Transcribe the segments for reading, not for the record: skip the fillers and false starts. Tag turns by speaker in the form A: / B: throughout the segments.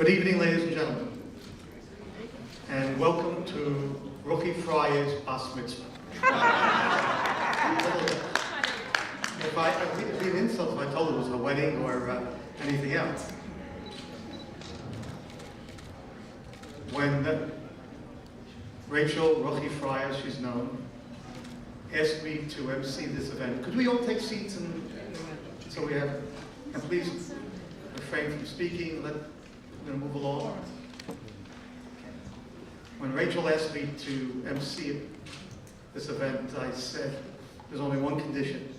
A: Good evening, ladies and gentlemen, and welcome to Rachel Freier's Bas Mitzvah. It'd be an insult if I told it was a wedding or anything else. When Rachel Freier, she's known, asked me to MC this event, could we all take seats and so we have, and please refrain from speaking, we're going to move along. When Rachel asked me to MC this event, I said, there's only one condition,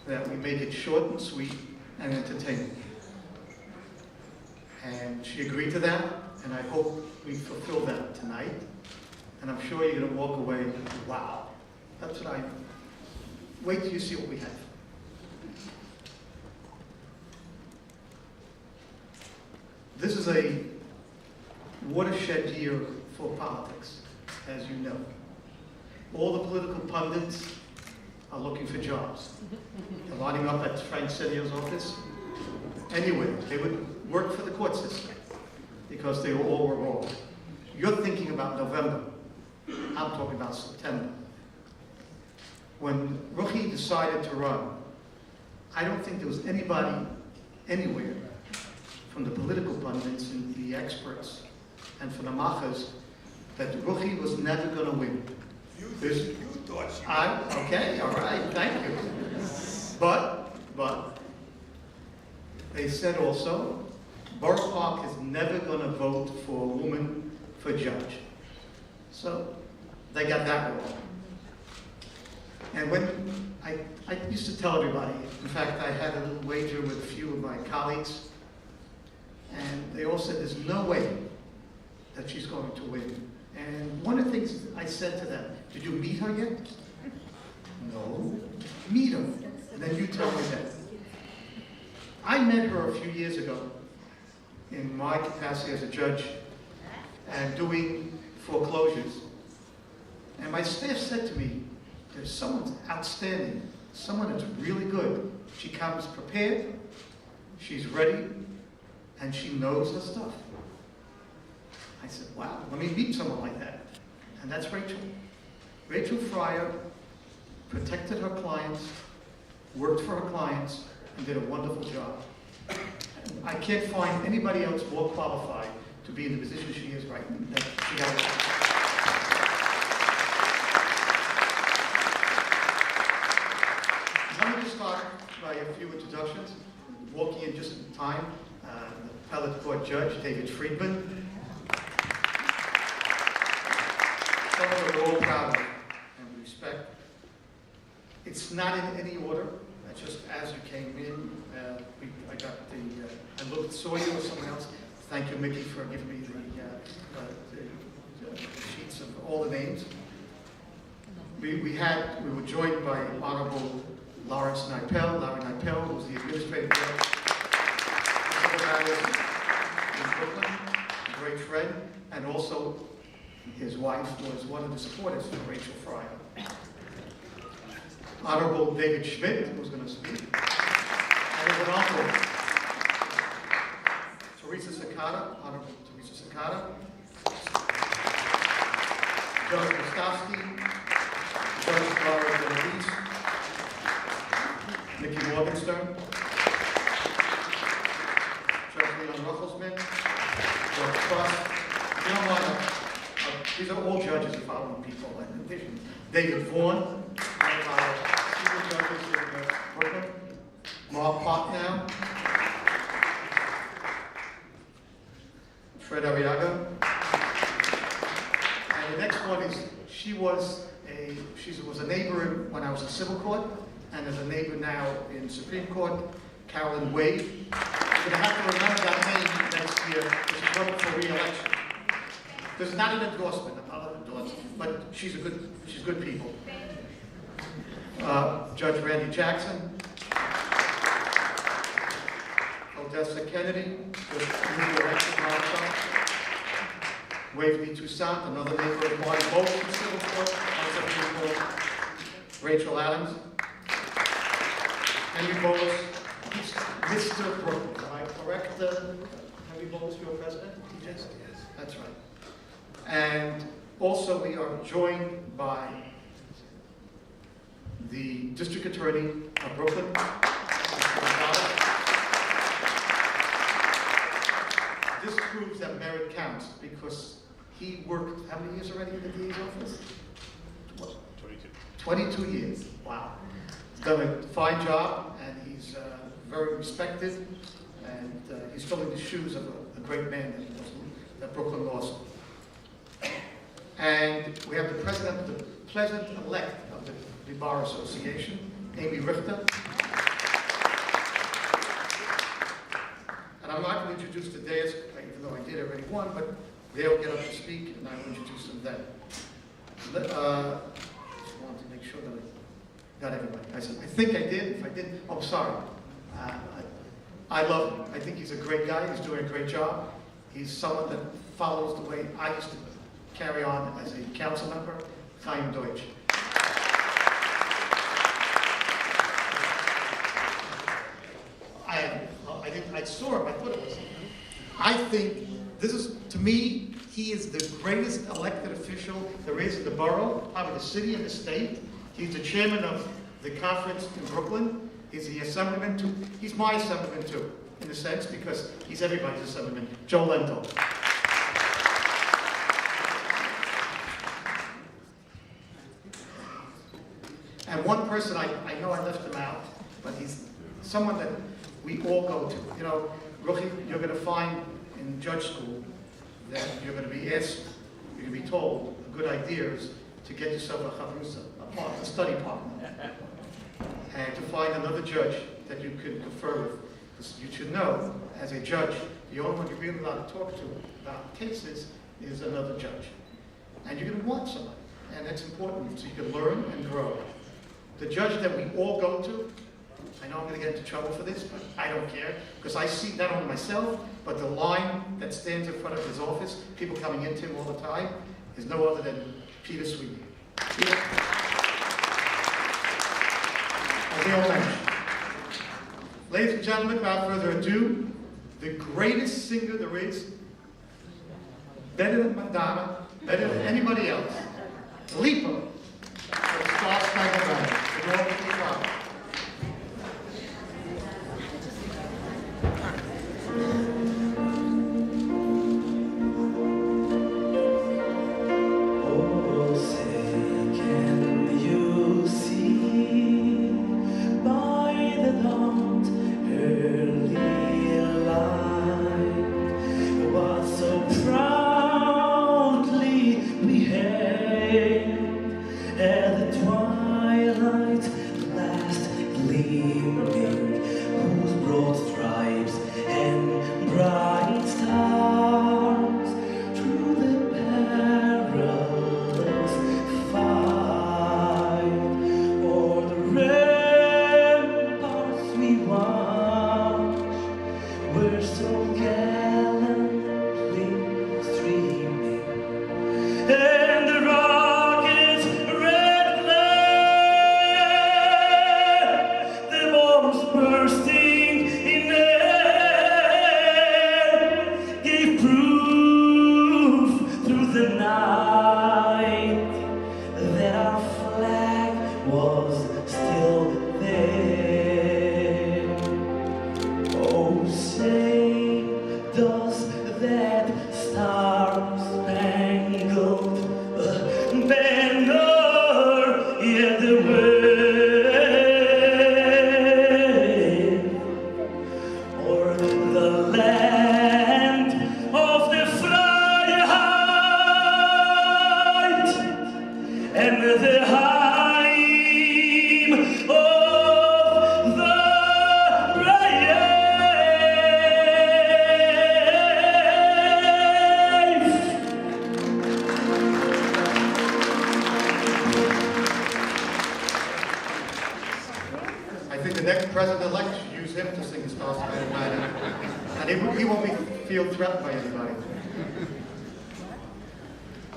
A: that we make it short and sweet and entertaining. And she agreed to that, and I hope we fulfill that tonight. And I'm sure you're going to walk away, wow, that's what I, wait till you see what we have. This is a watershed year for politics, as you know. All the political pundits are looking for jobs. They're lining up at Frank Sedio's office. Anyway, they would work for the court system because they all were wrong. You're thinking about November. I'm talking about September. When Ruchie decided to run, I don't think there was anybody anywhere from the political pundits and the experts and from the machas that Ruchie was never going to win.
B: You thought she
A: okay, all right, thank you. But they said also, Borough Park is never going to vote for a woman for judge. So they got that wrong. And when I used to tell everybody, in fact, I had a little wager with a few of my colleagues, and they all said there's no way that she's going to win. And one of the things I said to them, did you meet her yet? No. Meet her, and then you tell me that. I met her a few years ago in my capacity as a judge and doing foreclosures. And my staff said to me, there's someone outstanding, someone that's really good. She comes prepared, she's ready, and she knows her stuff. I said, wow, let me meet someone like that. And that's Rachel. Rachel Freier protected her clients, worked for her clients, and did a wonderful job. I can't find anybody else more qualified to be in the position she is right now. She got it. Let me just start by a few introductions. Walking in just in time, the appellate court judge, David Friedman. Someone we're all proud of and respect. It's not in any order. Just as you came in, I got I saw you or someone else. Thank you, Mickey, for giving me the sheets of all the names. We were joined by Honorable Larry Nipel, who's the administrative judge in Brooklyn, a great friend, and also his wife was one of the supporters for Rachel Freier. Honorable David Schmidt, who's going to speak, and his uncle, Honorable Teresa Sakata, Judge Kostowski, Judge Laura DeLuise, Nikki Morgenstern, Judge Leon Ruchelsman, Judge Truss. You know what? These are all judges and following people. In addition, David Vaughn, one of our senior judges in Brooklyn, Mark Potnow, Fred Arriaga. And the next one is, she was a neighbor when I was in civil court, and is a neighbor now in Supreme Court, Carolyn Wade. You're going to have to remember that name next year, because she's running for re-election. There's not an endorsement, I'm not an endorsement, but she's good people. Judge Randy Jackson, Odessa Kennedy, just newly elected also. Waverly Toussaint, another neighbor of mine, both in civil court, also Supreme Court. Rachel Adams, Henry Bolus, Mr. Brooklyn. Am I correct, Henry? we hold this for your president?
B: Yes, yes.
A: That's right. And also we are joined by the District Attorney of Brooklyn, Mr. Gonzalez. This proves that merit counts because he worked, how many years already in the DA's office?
B: 22.
A: 22 years, wow. He's done a fine job and he's very respected and he's filling the shoes of a great man that he was at Brooklyn Law School. And we have the president-elect of the Bar Association, Amy Richter. And I'm not going to introduce the dais, even though I did already one, but they'll get up to speak and I will introduce them then. Just wanted to make sure that I got everybody. I think I did. If I didn't, oh, sorry. I love him. I think he's a great guy. He's doing a great job. He's someone that follows the way I used to carry on as a council member, Chaim Deutsch. I saw him, I thought it was him. I think this is, to me, he is the greatest elected official there is in the borough, probably the city and the state. He's the chairman of the conference in Brooklyn. He's the assemblyman too. He's my assemblyman too, in a sense, because he's everybody's assemblyman. Joe Lento. And one person, I know I left him out, but he's someone that we all go to. You know, Ruchie, you're going to find in judge school that you're going to be asked, you're going to be told a good idea is to get yourself a study partner. And to find another judge that you can confer with. Because you should know, as a judge, the only one you're really allowed to talk to about cases is another judge. And you're going to want somebody. And that's important so you can learn and grow. The judge that we all go to, I know I'm going to get into trouble for this, but I don't care. Because I see not only myself, but the line that stands in front of his office, people coming into him all the time, is no other than Peter Sweeney. Peter? As they all mentioned. Ladies and gentlemen, without further ado, the greatest singer there is, better than Madonna, better than anybody else, Lipa, the Star Spangled Banner. The Lord be proud.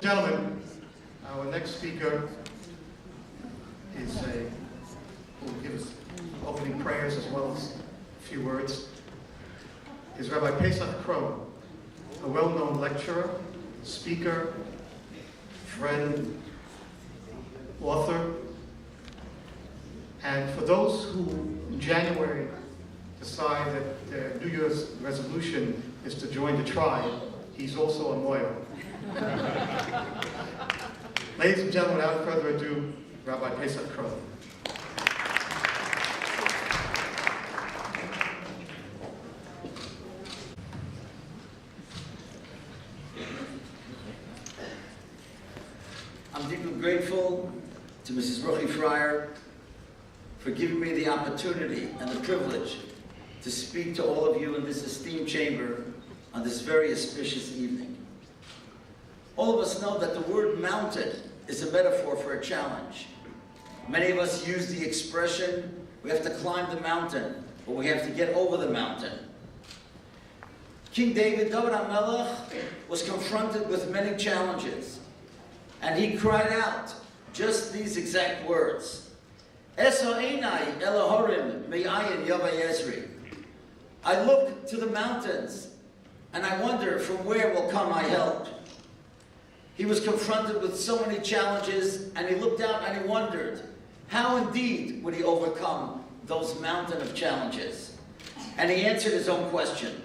A: Gentlemen, our next speaker will give us opening prayers as well as a few words, is Rabbi Pesach Krohn. a well-known lecturer, speaker, friend, author. And for those who in January decide that their New Year's resolution is to join the tribe, he's also a lawyer. Ladies and gentlemen, without further ado, Rabbi Pesach Kroll.
C: I'm deeply grateful to Mrs. Rachel Freier for giving me the opportunity and the privilege to speak to all of you in this esteemed chamber on this very auspicious evening. All of us know that the word mountain is a metaphor for a challenge. Many of us use the expression, we have to climb the mountain, or we have to get over the mountain. King David HaMelech, was confronted with many challenges, and he cried out just these exact words. Eso einai Elohorim me'ayin yavai Ezri. I look to the mountains, and I wonder from where will come my help. He was confronted with so many challenges, and he looked out and he wondered, how indeed would he overcome those mountain of challenges? And he answered his own question.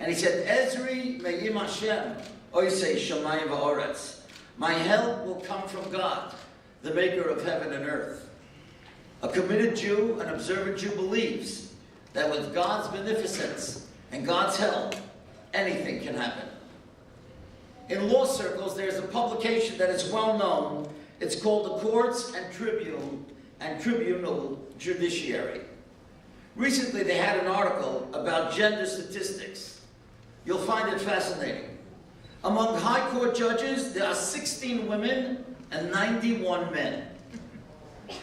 C: And he said, Ezri me'im Hashem, oisei shamayim va'oretz. My help will come from God, the maker of heaven and earth. A committed Jew, an observant Jew, believes that with God's beneficence and God's help, anything can happen. In law circles, there's a publication that is well known. It's called the Courts and Tribunal Judiciary. Recently, they had an article about gender statistics. You'll find it fascinating. Among high court judges, there are 16 women and 91 men.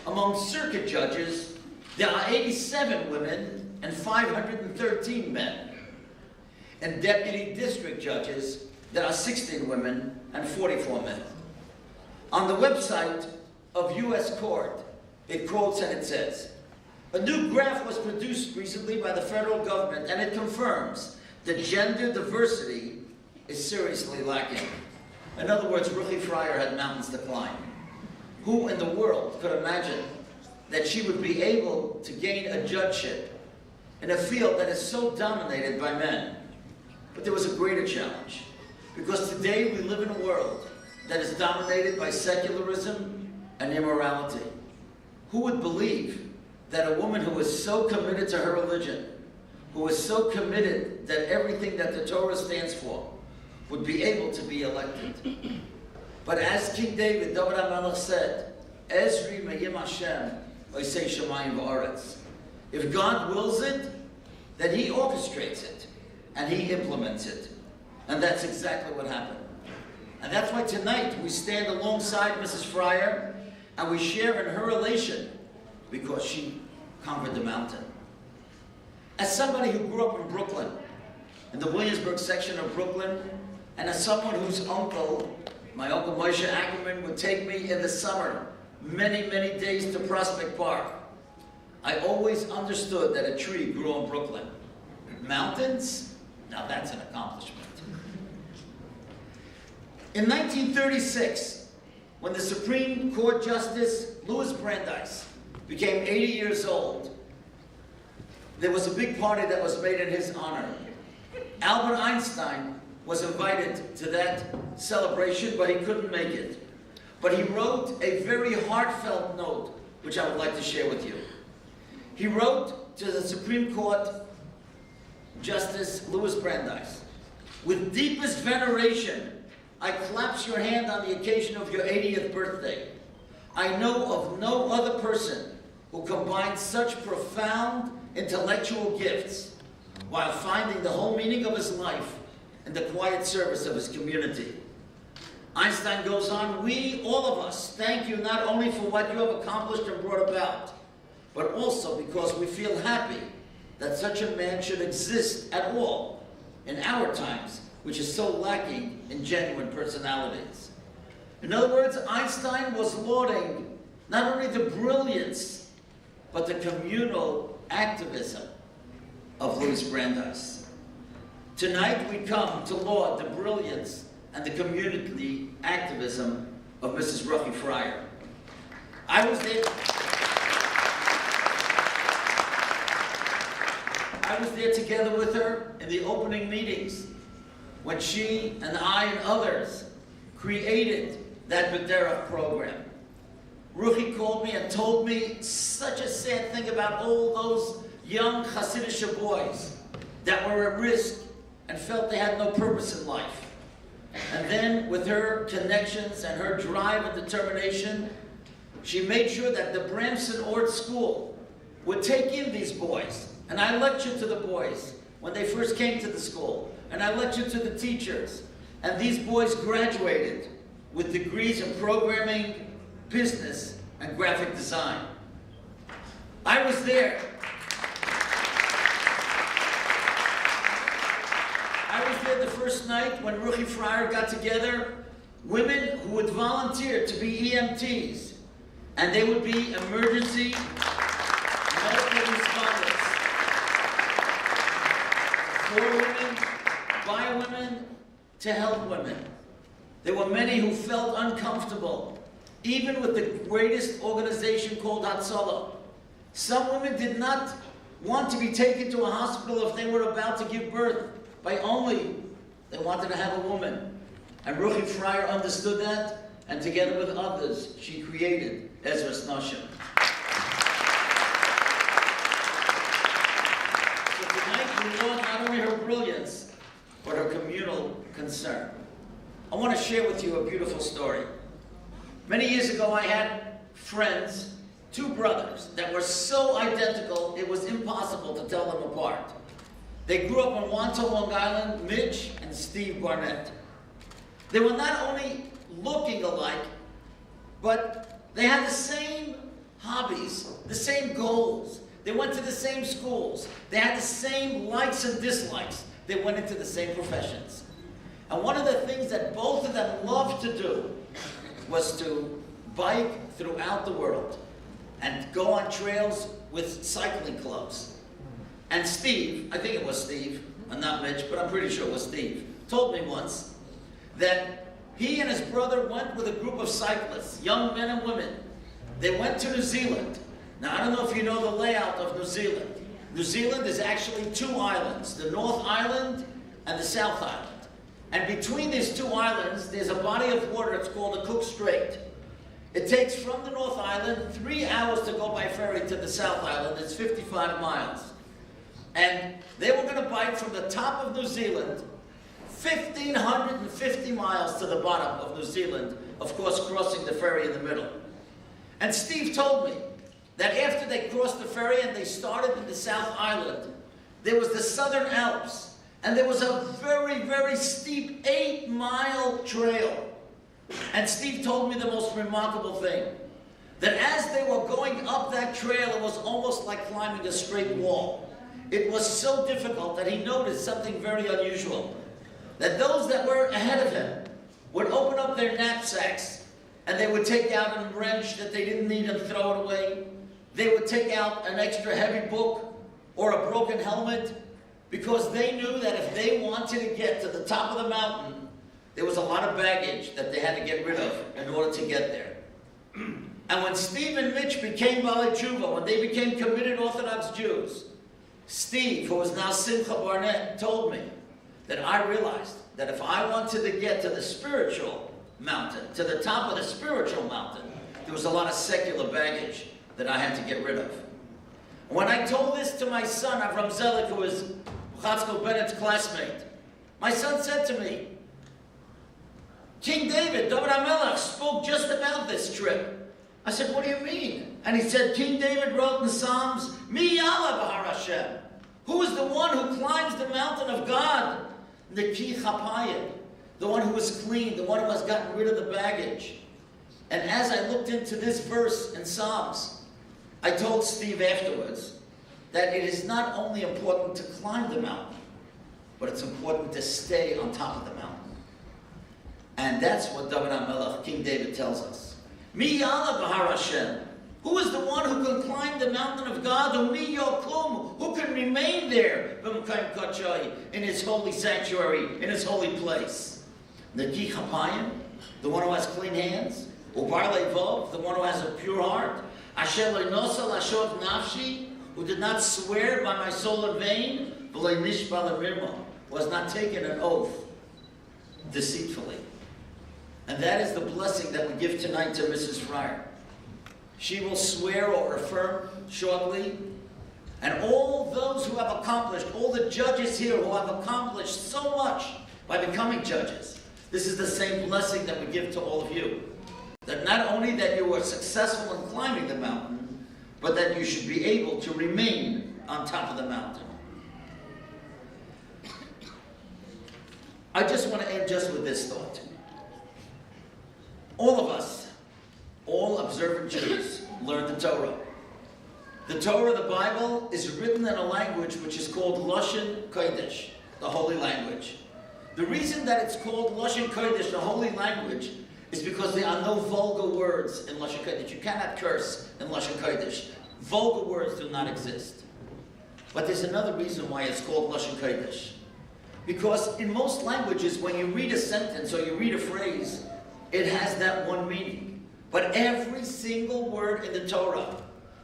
C: Among circuit judges, there are 87 women and 513 men. And deputy district judges, there are 16 women and 44 men. On the website of U.S. Court, it quotes and it says, a new graph was produced recently by the federal government, and it confirms that gender diversity is seriously lacking. In other words, Ruchie Freier had mountains to climb. Who in the world could imagine that she would be able to gain a judgeship in a field that is so dominated by men? But there was a greater challenge, because today we live in a world that is dominated by secularism and immorality. Who would believe that a woman who is so committed to her religion, who is so committed that everything that the Torah stands for, would be able to be elected? But as King David HaMelech said, Ezri me'im Hashem, oisei shamayim va'aretz. If God wills it, then he orchestrates it, and he implements it. And that's exactly what happened. And that's why tonight we stand alongside Mrs. Freier, and we share in her elation, because she conquered the mountain. As somebody who grew up in Brooklyn, in the Williamsburg section of Brooklyn, and as someone whose uncle, my Uncle Moshe Ackerman, would take me in the summer many, many days to Prospect Park, I always understood that a tree grew in Brooklyn. Mountains? Now that's an accomplishment. In 1936, when the Supreme Court Justice Louis Brandeis became 80 years old, there was a big party that was made in his honor. Albert Einstein was invited to that celebration, but he couldn't make it. But he wrote a very heartfelt note, which I would like to share with you. He wrote to the Supreme Court Justice Louis Brandeis, with deepest veneration, I clasp your hand on the occasion of your 80th birthday. I know of no other person who combines such profound intellectual gifts while finding the whole meaning of his life in the quiet service of his community. Einstein goes on, we, all of us, thank you not only for what you have accomplished and brought about, but also because we feel happy that such a man should exist at all in our times, which is so lacking in genuine personalities. In other words, Einstein was lauding not only the brilliance, but the communal activism of Louis Brandeis. Tonight we come to laud the brilliance and the community activism of Mrs. Rachel Freier. I was there together with her in the opening meetings when she and I and others created that B'derach program. Ruchie called me and told me such a sad thing about all those young Hasidic boys that were at risk and felt they had no purpose in life. And then with her connections and her drive and determination, she made sure that the Bramson Ort School would take in these boys. And I lectured to the boys when they first came to the school. And I lectured to the teachers. And these boys graduated with degrees in programming, business, and graphic design. I was there. I was there the first night when Ruchie Freier got together women who would volunteer to be EMTs, and they would be emergency medical responders. For women, by women, to help women. There were many who felt uncomfortable, even with the greatest organization called Hatzalah. Some women did not want to be taken to a hospital if they were about to give birth, by only they wanted to have a woman. And Ruchie Freier understood that, and together with others, she created Ezras Nashim. So tonight we laud not only her brilliance, but her communal concern. I want to share with you a beautiful story. Many years ago, I had friends, two brothers, that were so identical, it was impossible to tell them apart. They grew up in Wantagh, Long Island, Mitch and Steve Barnett. They were not only looking alike, but they had the same hobbies, the same goals. They went to the same schools. They had the same likes and dislikes. They went into the same professions. And one of the things that both of them loved to do was to bike throughout the world and go on trails with cycling clubs. And Steve, I think it was Steve, and not Mitch, but I'm pretty sure it was Steve, told me once that he and his brother went with a group of cyclists, young men and women. They went to New Zealand. Now, I don't know if you know the layout of New Zealand. New Zealand is actually two islands, the North Island and the South Island. And between these two islands, there's a body of water, it's called the Cook Strait. It takes from the North Island 3 hours to go by ferry to the South Island. It's 55 miles. And they were going to bike from the top of New Zealand 1,550 miles to the bottom of New Zealand, of course crossing the ferry in the middle. And Steve told me that after they crossed the ferry and they started in the South Island, there was the Southern Alps, and there was a very, very steep 8-mile trail. And Steve told me the most remarkable thing, that as they were going up that trail, it was almost like climbing a straight wall. It was so difficult that he noticed something very unusual, that those that were ahead of him would open up their knapsacks and they would take out a wrench that they didn't need and throw it away. They would take out an extra heavy book or a broken helmet, because they knew that if they wanted to get to the top of the mountain, there was a lot of baggage that they had to get rid of in order to get there. And when Steve and Mitch became Balei Tshuva, when they became committed Orthodox Jews, Steve, who is now Simcha Barnett, told me that I realized that if I wanted to get to the spiritual mountain, to the top of the spiritual mountain, there was a lot of secular baggage that I had to get rid of. When I told this to my son, Avram Zelik, who is Chatzkel Bennett's classmate, my son said to me, King David HaMelech, spoke just about this trip. I said, what do you mean? And he said, King David wrote in Psalms, Mi Yala B'Har Hashem. Who is the one who climbs the mountain of God? Neki Chapayim, the one who is clean, the one who has gotten rid of the baggage. And as I looked into this verse in Psalms, I told Steve afterwards that it is not only important to climb the mountain, but it's important to stay on top of the mountain. And that's what David HaMelech, King David, tells us. Mi Yala B'Har Hashem. Who is the one who can climb the mountain of God? Mi Yokum. Who can remain there in his holy sanctuary, in his holy place. Neki Chapayim, the one who has clean hands. Ubar Levov, the one who has a pure heart. Asher lo nosa lashov nafshi, who did not swear by my soul in vain. V'lo nishba lemirma, was not taken an oath deceitfully. And that is the blessing that we give tonight to Mrs. Freier. She will swear or affirm shortly. And all those who have accomplished, all the judges here who have accomplished so much by becoming judges, this is the same blessing that we give to all of you. That not only that you are successful in climbing the mountain, but that you should be able to remain on top of the mountain. I just want to end just with this thought. All of us, all observant Jews, learn the Torah. The Torah, the Bible, is written in a language which is called Lashon Kodesh, the holy language. The reason that it's called Lashon Kodesh, the holy language, is because there are no vulgar words in Lashon Kodesh. You cannot curse in Lashon Kodesh. Vulgar words do not exist. But there's another reason why it's called Lashon Kodesh. Because in most languages, when you read a sentence or you read a phrase, it has that one meaning. But every single word in the Torah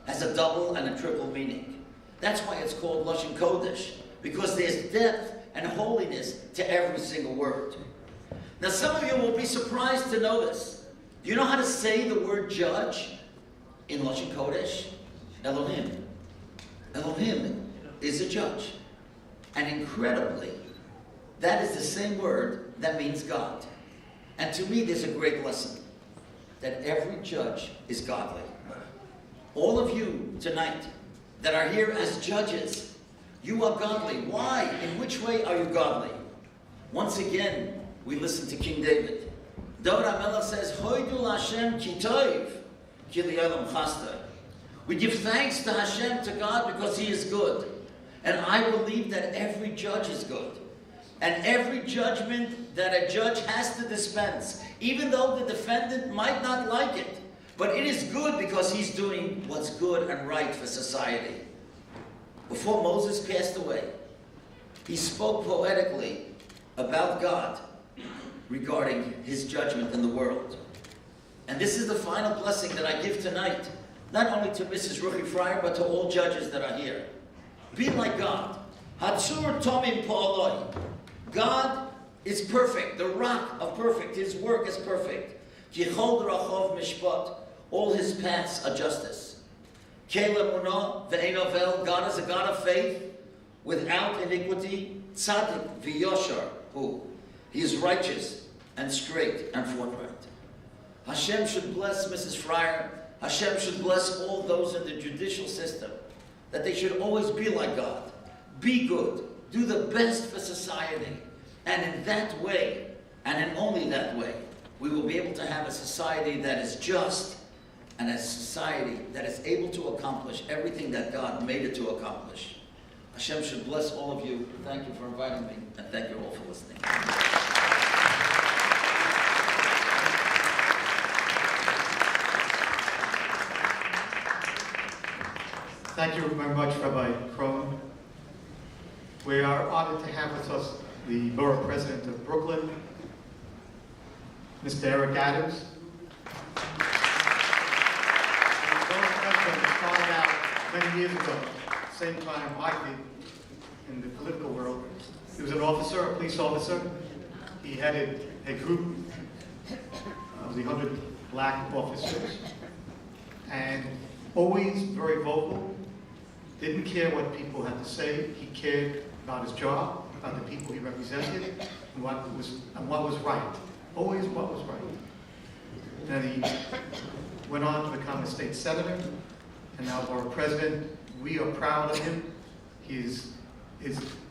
C: has a double and a triple meaning. That's why it's called Lashon Kodesh, because there's depth and holiness to every single word. Now some of you will be surprised to know this. Do you know how to say the word judge in Lashon Kodesh? Elohim. Elohim is a judge. And incredibly, that is the same word that means God. And to me, there's a great lesson that every judge is godly. All of you tonight that are here as judges, you are godly. Why? In which way are you godly? Once again, we listen to King David. David HaMelech says, Hoidu Hashem ki tov, ki li'olam chasdai. We give thanks to Hashem, to God, because He is good. And I believe that every judge is good. And every judgment that a judge has to dispense, even though the defendant might not like it, but it is good because he's doing what's good and right for society. Before Moses passed away, he spoke poetically about God regarding his judgment in the world. And this is the final blessing that I give tonight, not only to Mrs. Ruchie Freier, but to all judges that are here. Be like God. Hatzur tomim pa'aloi. God is perfect, the rock of perfect. His work is perfect. Kichol drachov mishpat. All his paths are justice. Ke'lemunah ve'enovel. God is a God of faith, without iniquity. Tzadik v'yoshar. Who? He is righteous and straight and forthright. Hashem should bless Mrs. Freier. Hashem should bless all those in the judicial system, that they should always be like God. Be good. Do the best for society. And in that way, and in only that way, we will be able to have a society that is just, and a society that is able to accomplish everything that God made it to accomplish. Hashem should bless all of you. Thank you for inviting me, and thank you all for listening.
A: Thank you very much, Rabbi Krohn. We are honored to have with us the Borough President of Brooklyn, Mr. Eric Adams. The Borough President started out many years ago, same time I did in the political world. He was an officer, a police officer. He headed a group of the 100 black officers, and always very vocal. Didn't care what people had to say. He cared about his job, about the people he represented, and what was right. Always what was right. And he went on to become a state senator, and now Borough President. We are proud of him. His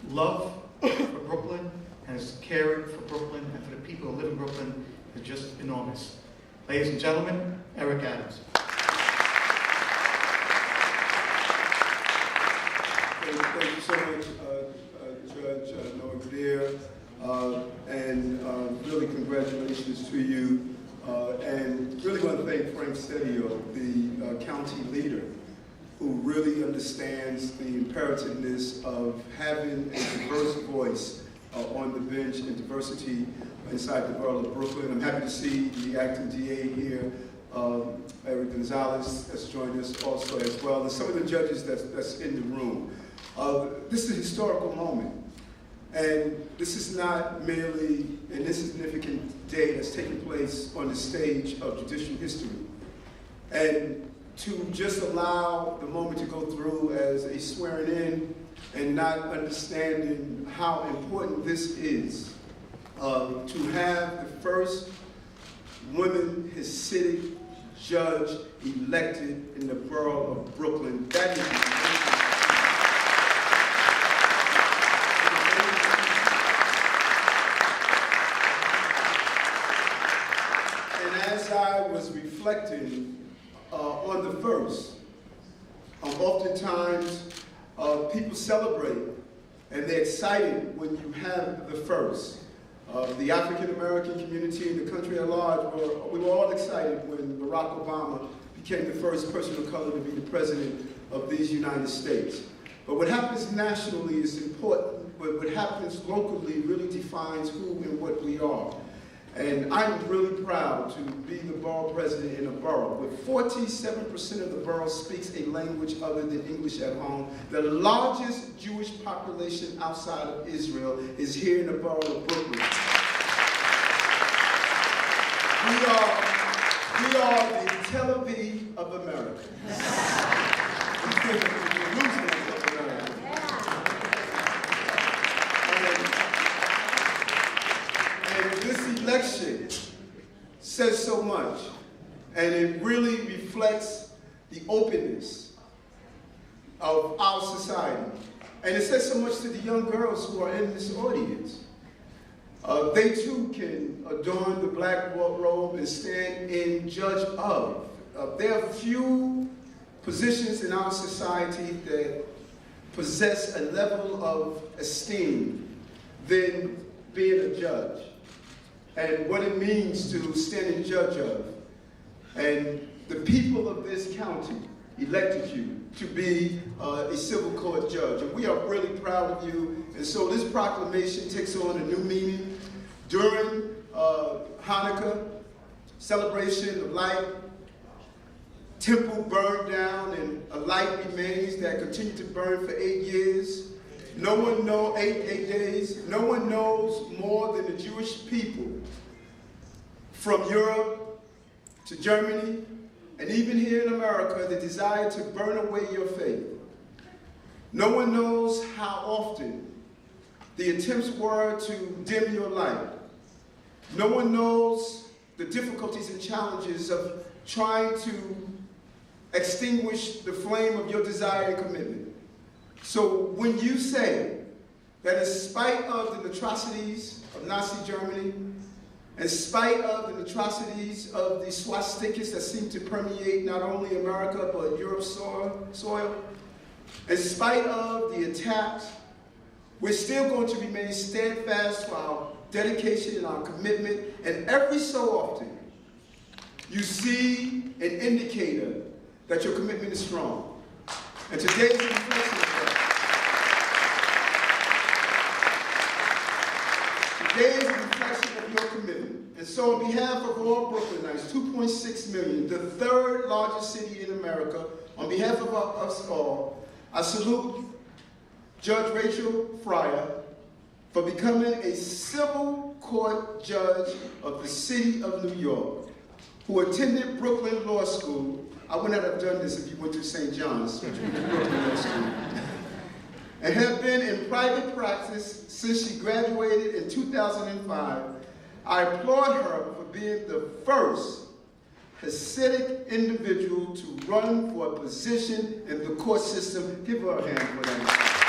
A: love for Brooklyn and his caring for Brooklyn and for the people who live in Brooklyn is just enormous. Ladies and gentlemen, Eric Adams.
D: Thank you so much, Judge Noah Gadir, and really congratulations to you. And really want to thank Frank Sedio, the county leader, who really understands the imperativeness of having a diverse voice on the bench and diversity inside the borough of Brooklyn. I'm happy to see the acting DA here, Eric Gonzalez has joined us also as well, and some of the judges that's in the room. This is a historical moment, and this is not merely an insignificant day that's taking place on the stage of judicial history. And to just allow the moment to go through as a swearing in and not understanding how important this is, to have the first woman Hasidic judge elected in the borough of Brooklyn. That is and as I was reflecting on the first, oftentimes people celebrate and they're excited when you have the first. The African American community and the country at large, we were all excited when Barack Obama became the first person of color to be the president of these United States. But what happens nationally is important, but what happens locally really defines who and what we are. And I'm really proud to be the borough president in a borough where 47% of the borough speaks a language other than English at home. The largest Jewish population outside of Israel is here in the borough of Brooklyn. We are the Tel Aviv of America. This election says so much, and it really reflects the openness of our society. And it says so much to the young girls who are in this audience. They too can adorn the black robe and stand in judge of. There are few positions in our society that possess a level of esteem than being a judge, and what it means to stand in judge of. And the people of this county elected you to be a civil court judge. And we are really proud of you. And so this proclamation takes on a new meaning. During Hanukkah, celebration of light, temple burned down and a light remains that continued to burn for 8 years. No one knows, 8 days, no one knows more than the Jewish people from Europe to Germany, and even here in America, the desire to burn away your faith. No one knows how often the attempts were to dim your light. No one knows the difficulties and challenges of trying to extinguish the flame of your desire and commitment. So when you say that in spite of the atrocities of Nazi Germany, in spite of the atrocities of the swastikas that seem to permeate not only America but Europe's soil, in spite of the attacks, we're still going to remain steadfast for our dedication and our commitment, and every so often you see an indicator that your commitment is strong. And today's a reflection of that. Today is a reflection of your commitment. And so on behalf of all Brooklynites, 2.6 million, the third largest city in America, on behalf of us all, I salute Judge Rachel Freier for becoming a civil court judge of the city of New York, who attended Brooklyn Law School. I would not have done this if you went to St. John's, but you went to Brooklyn Law School. And have been in private practice since she graduated in 2005. I applaud her for being the first Hasidic individual to run for a position in the court system. Give her a hand for that.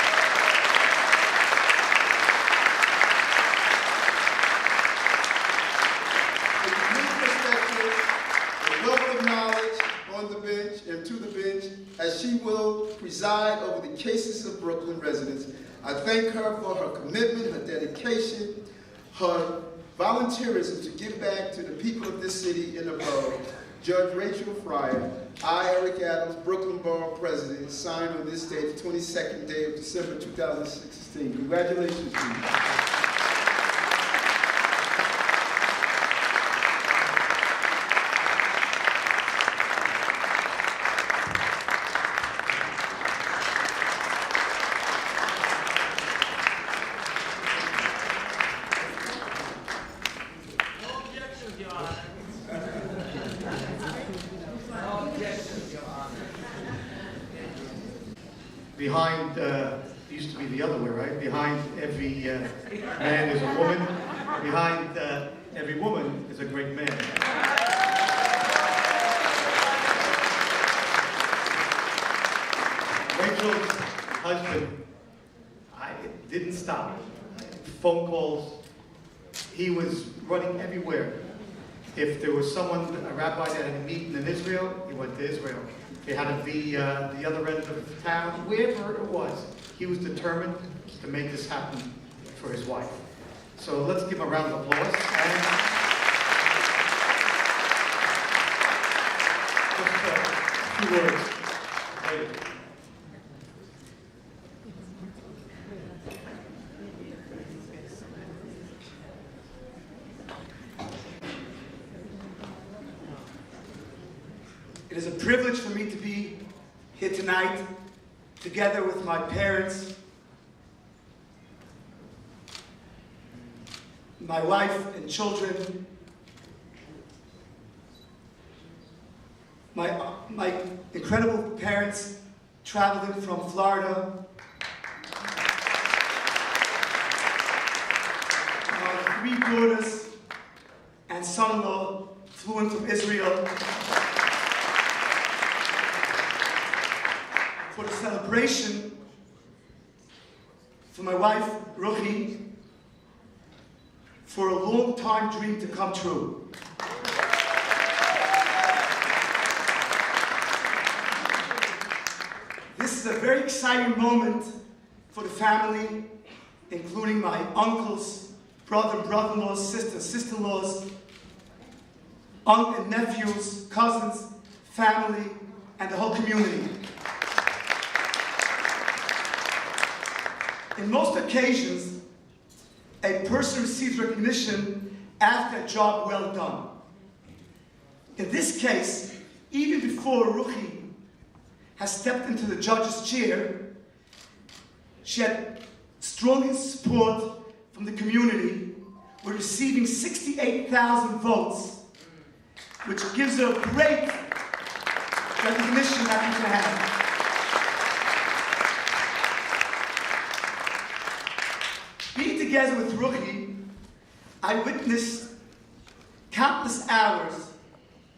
D: On the bench and to the bench, as she will preside over the cases of Brooklyn residents. I thank her for her commitment, her dedication, her volunteerism to give back to the people of this city and the borough. Judge Rachel Freier, I, Eric Adams, Brooklyn Borough President, signed on this day, the 22nd day of December 2016. Congratulations to you.
A: Behind, used to be the other way, right? Behind every man is a woman. Behind every woman is a great man. Rachel's husband, it didn't stop. Phone calls. He was running everywhere. If there was someone, a rabbi that had a meeting in Israel, he went to Israel. They had to be the other end of town, wherever it was. He was determined to make this happen for his wife. So let's give him a round of applause. And just a few words.
E: It is a privilege for me to be here tonight, together with my parents, my wife and children, my incredible parents traveled in from Florida, my 3 daughters and son-in-law flew in from Israel for the celebration for my wife, Ruchie, for a long-time dream to come true. This is a very exciting moment for the family, including my uncles, brother-in-laws, sister-in-laws, aunt and nephews, cousins, family, and the whole community. In most occasions, a person receives recognition after a job well done. In this case, even before Ruchie has stepped into the judge's chair, she had strong support from the community, with receiving 68,000 votes, which gives her great recognition that we can have. Being together with Ruchie, I witnessed countless hours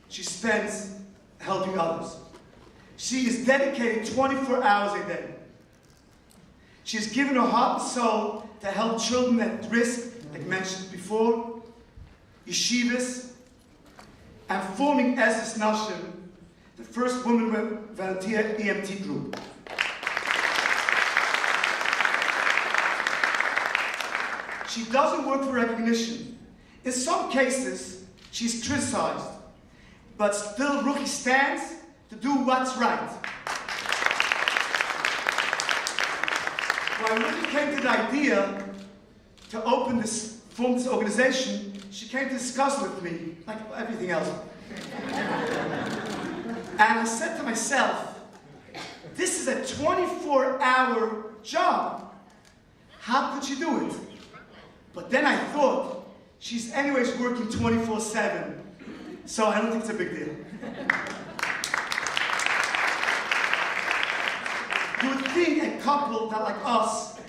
E: she spends helping others. She is dedicated 24 hours a day. She has given her heart and soul to help children at risk, like mentioned before, yeshivas, and forming Ezra's Nashim, the first women volunteer EMT group. She doesn't work for recognition. In some cases, she's criticized, but still Ruchie stands to do what's right. When Ruchie came to the idea to form this organization, she came to discuss with me, like everything else. And I said to myself, this is a 24-hour job. How could she do it? But then I thought, she's anyways working 24/7, so I don't think it's a big deal. You would think a couple that like us,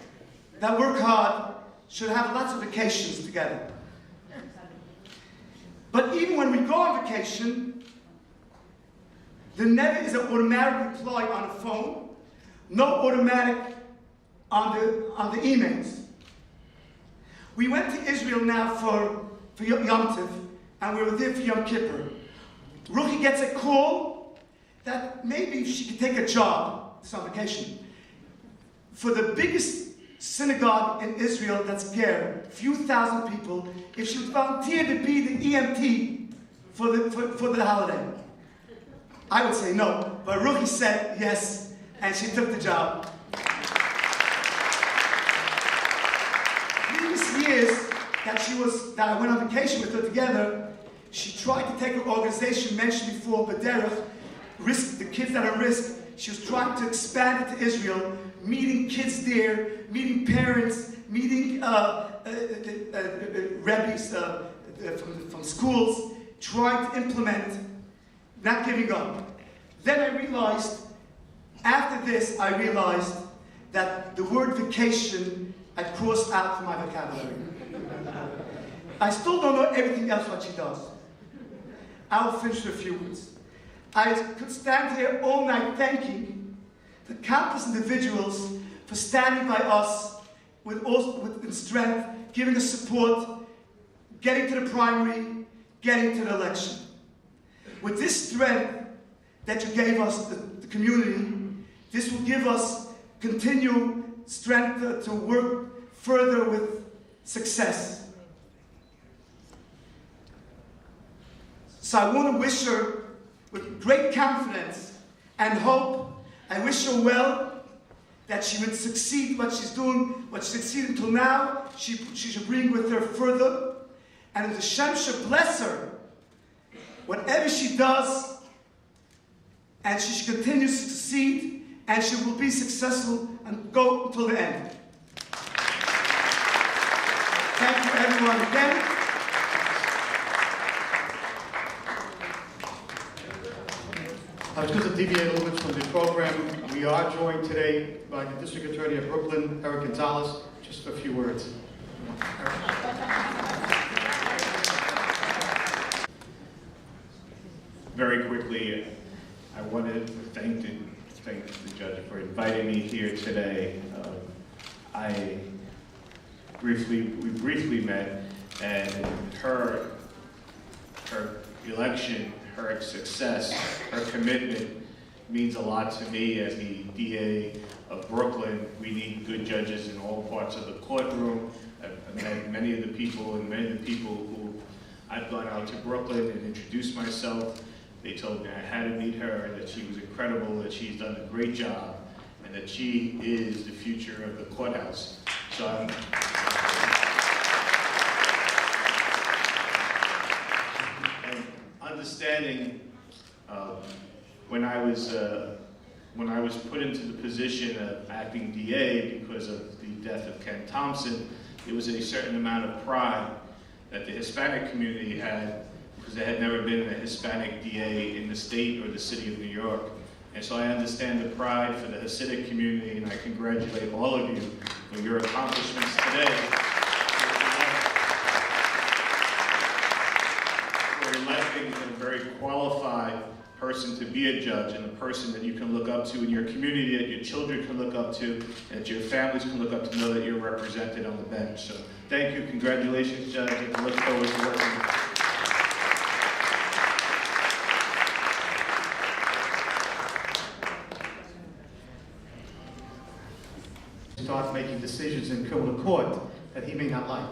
E: that work hard, should have lots of vacations together. But even when we go on vacation, there never is an automatic reply on the phone, no automatic on the emails. We went to Israel now for Yom Tov, and we were there for Yom Kippur. Ruchie gets a call that maybe she could take a job, this on vacation, for the biggest synagogue in Israel that's there, a few thousand people, if she would volunteer to be the EMT for the holiday. I would say no, but Ruchie said yes, and she took the job. Previous years that I went on vacation with her together, she tried to take her organization mentioned before, B'derech, the kids that are risk. She was trying to expand it to Israel, meeting kids there, meeting parents, meeting rabbis from schools, trying to implement, not giving up. Then I realized, after this, I realized that the word vacation I crossed out from my vocabulary. I still don't know everything else what she does. I will finish with a few words. I could stand here all night thanking the countless individuals for standing by us with strength, giving us support, getting to the primary, getting to the election. With this strength that you gave us, the community, this will give us continued strength to work further with success. So I want to wish her, with great confidence and hope, I wish her well, that she would succeed what she's doing, what she succeeded until now, she should bring with her further, and that the Hashem should bless her, whatever she does, and she should continue to succeed, and she will be successful and go until the end. Thank you everyone again.
A: I was going to deviate a little bit from the program. We are joined today by the District Attorney of Brooklyn, Eric Gonzalez. Just a few words.
F: Very quickly, I wanted to thank the judge for inviting me here today. We briefly met, and her election, her success, her commitment means a lot to me as the DA of Brooklyn. We need good judges in all parts of the courtroom. I've met many of the people, and many of the people who I've gone out to Brooklyn and introduced myself. They told me I had to meet her, that she was incredible, that she's done a great job, and that she is the future of the courthouse. So and understanding when I was put into the position of acting DA because of the death of Ken Thompson, there was a certain amount of pride that the Hispanic community had, because there had never been a Hispanic DA in the state or the city of New York. And so I understand the pride for the Hasidic community, and I congratulate all of you for your accomplishments today. For electing a very qualified person to be a judge, and a person that you can look up to in your community, that your children can look up to, and that your families can look up to know that you're represented on the bench. So thank you, congratulations, Judge, and I look forward to working with you.
A: Start making decisions in criminal court that he may not like.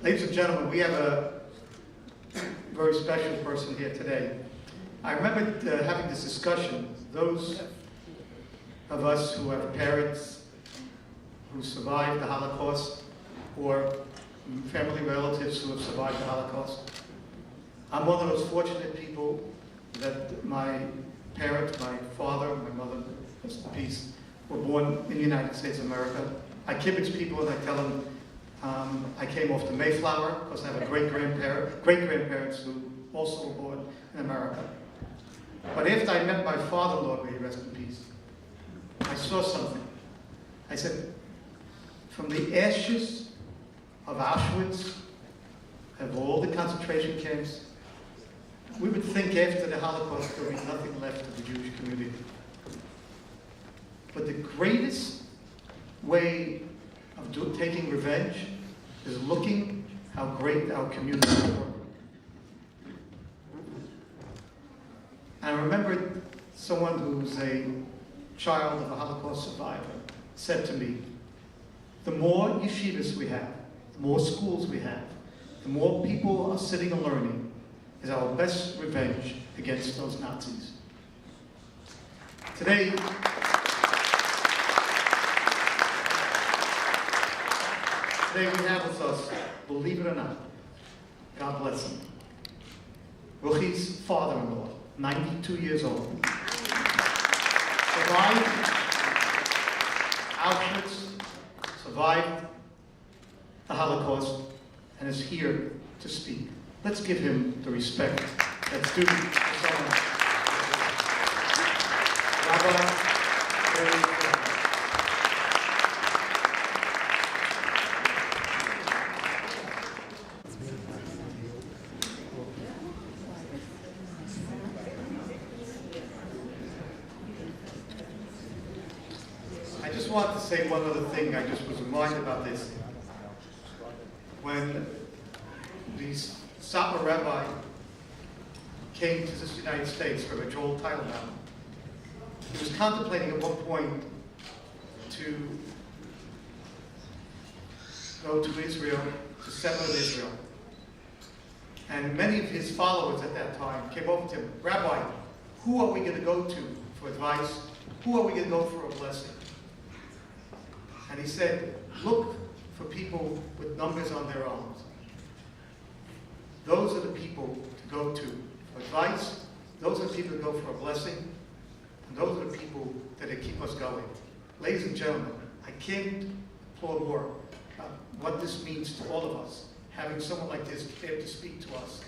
A: Ladies and gentlemen, we have a very special person here today. I remember having this discussion. Those of us who have parents who survived the Holocaust, or family relatives who have survived the Holocaust. I'm one of those fortunate people that my parents, my father, my mother, rest in peace, were born in the United States of America. I kibitz people and I tell them I came off the Mayflower because I have a great-grandparents who also were born in America. But after I met my father-in-law, may he rest in peace, I saw something. I said, from the ashes of Auschwitz, of all the concentration camps, we would think after the Holocaust there would be nothing left of the Jewish community. But the greatest way of taking revenge is looking how great our communities were. And I remember someone who's a child of a Holocaust survivor said to me, the more yeshivas we have, the more schools we have, The more people are sitting and learning is our best revenge against those Nazis. Today we have with us, believe it or not, God bless him, Ruchie's father-in-law, 92 years old. Survived Auschwitz, survived the Holocaust, and is here to speak. Let's give him the respect that's due to someone. Rabbi, very I just want to say one other thing. I just was reminded about this. When the Satmar Rabbi came to the United States for a Joel Teitelbaum, he was contemplating at one point to go to Israel, to settle in Israel. And many of his followers at that time came over to him, Rabbi, who are we going to go to for advice? Who are we going to go for a blessing? And he said, look for people with numbers on their arms. Those are the people to go to for advice. Those are the people to go for a blessing. And those are the people that keep us going. Ladies and gentlemen, I can't applaud more about what this means to all of us, having someone like this care to speak to us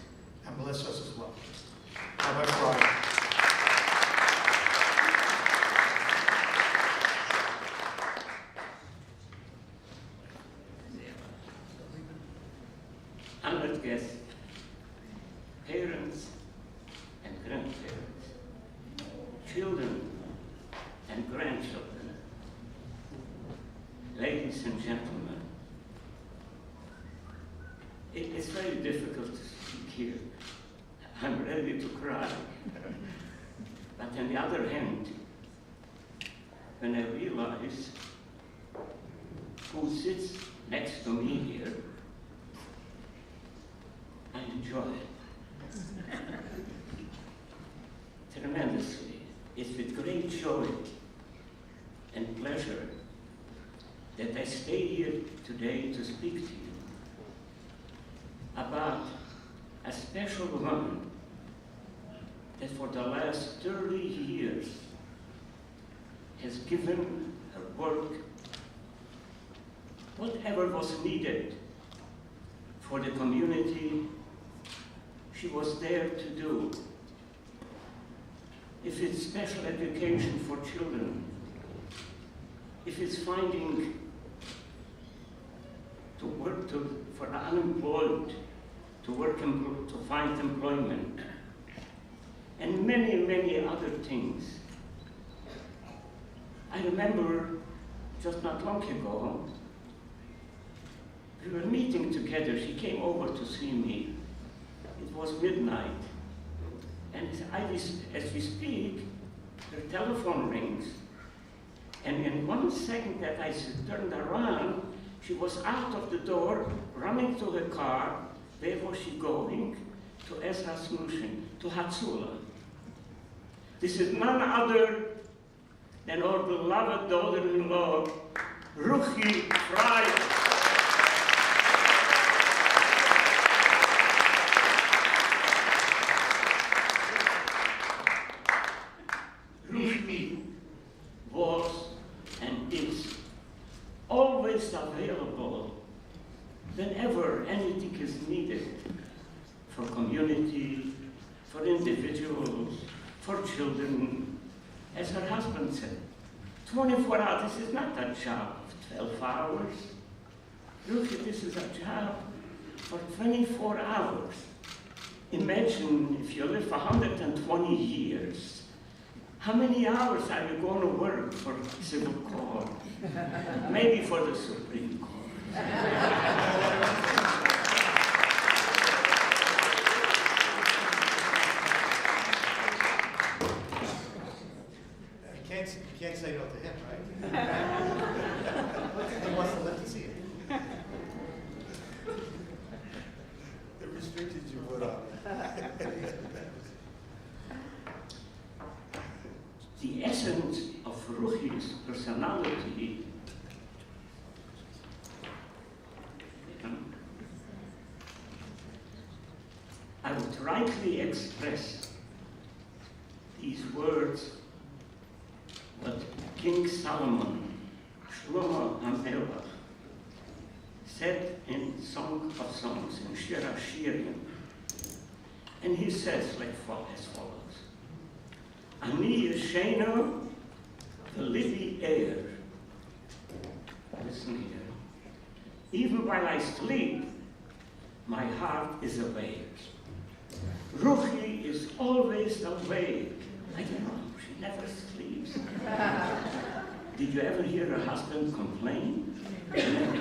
A: and bless us as well. Rabbi Freier.
G: Honored guests, parents and grandparents, children and grandchildren, ladies and gentlemen, it's very difficult to speak here. I'm ready to cry. But on the other hand, when I realize who sits next to me here, I enjoy it tremendously. It's with great joy and pleasure that I stay here today to speak to you about a special woman that for the last 30 years has given her work whatever was needed for the community. She was there to do. If it's special education for children, if it's finding to work for the unemployed, to find employment, and many, many other things. I remember just not long ago, we were meeting together. She came over to see me. It was midnight. And as we speak, her telephone rings. And in 1 second that I turned around, she was out of the door, running to her car. Where was she going? To Ezra's Mission, to Hatzula. This is none other than our beloved daughter-in-law, Ruchie Freier. Ruchie was and is always available whenever anything is needed for community, for individuals, for children. As her husband said, 24 hours, this is not a job of 12 hours. Ruchie, this is a job for 24 hours. Imagine if you live 120 years, how many hours are you going to work for civil court? Maybe for the Supreme Court.
A: You can't say no to him, right? He wants to let you see it.
G: rightly express these words, what King Solomon, Shlomo HaMelech, said in Song of Songs, in Shir HaShirim. And he says as follows: Ani yesheno v'libi eir. Listen here. Even while I sleep, my heart is awake. Ruchie is always awake. I don't know, she never sleeps. Did you ever hear her husband complain? Never.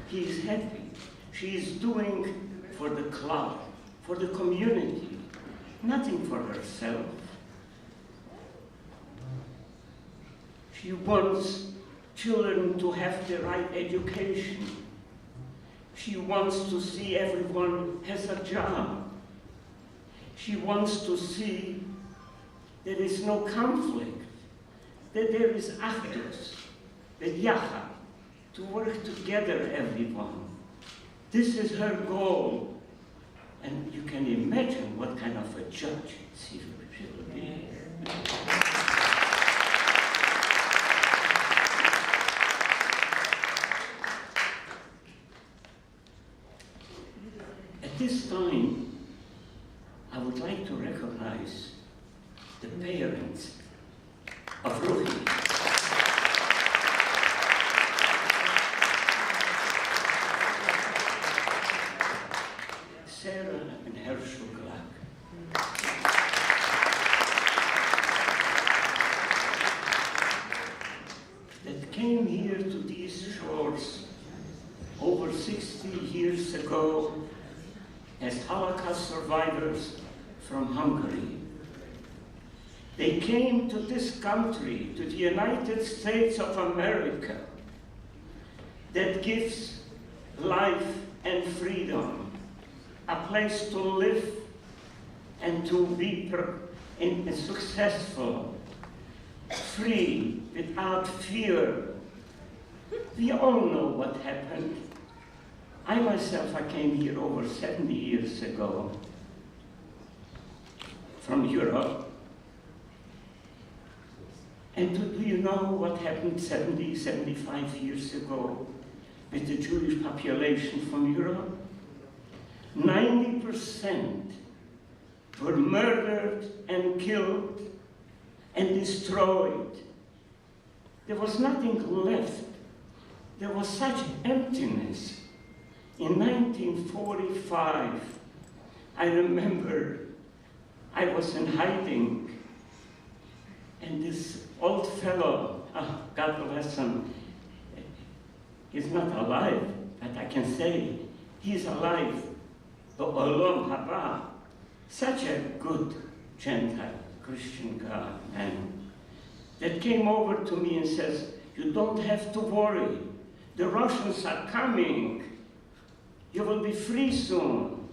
G: He's happy. She's doing for the club, for the community, nothing for herself. She wants children to have the right education. She wants to see everyone has a job. She wants to see there is no conflict, that there is achdus, that yachad, to work together, everyone. This is her goal. And you can imagine what kind of a judge she will be. At this time, I would like to recognize the parents of Ruchie. Sarah and Herschel Glack. That came here to these shores over 60 years ago as Holocaust survivors from Hungary. They came to this country, to the United States of America, that gives life and freedom, a place to live and to be successful, free, without fear. We all know what happened. I myself, I came here over 70 years ago from Europe. And do you know what happened 70, 75 years ago with the Jewish population from Europe? 90% were murdered and killed and destroyed. There was nothing left. There was such emptiness. In 1945, I remember I was in hiding, and this old fellow, God bless him, he's not alive, but I can say he's alive. The Olam Haba, such a good Gentile Christian guy, man, that came over to me and says, you don't have to worry. The Russians are coming. You will be free soon.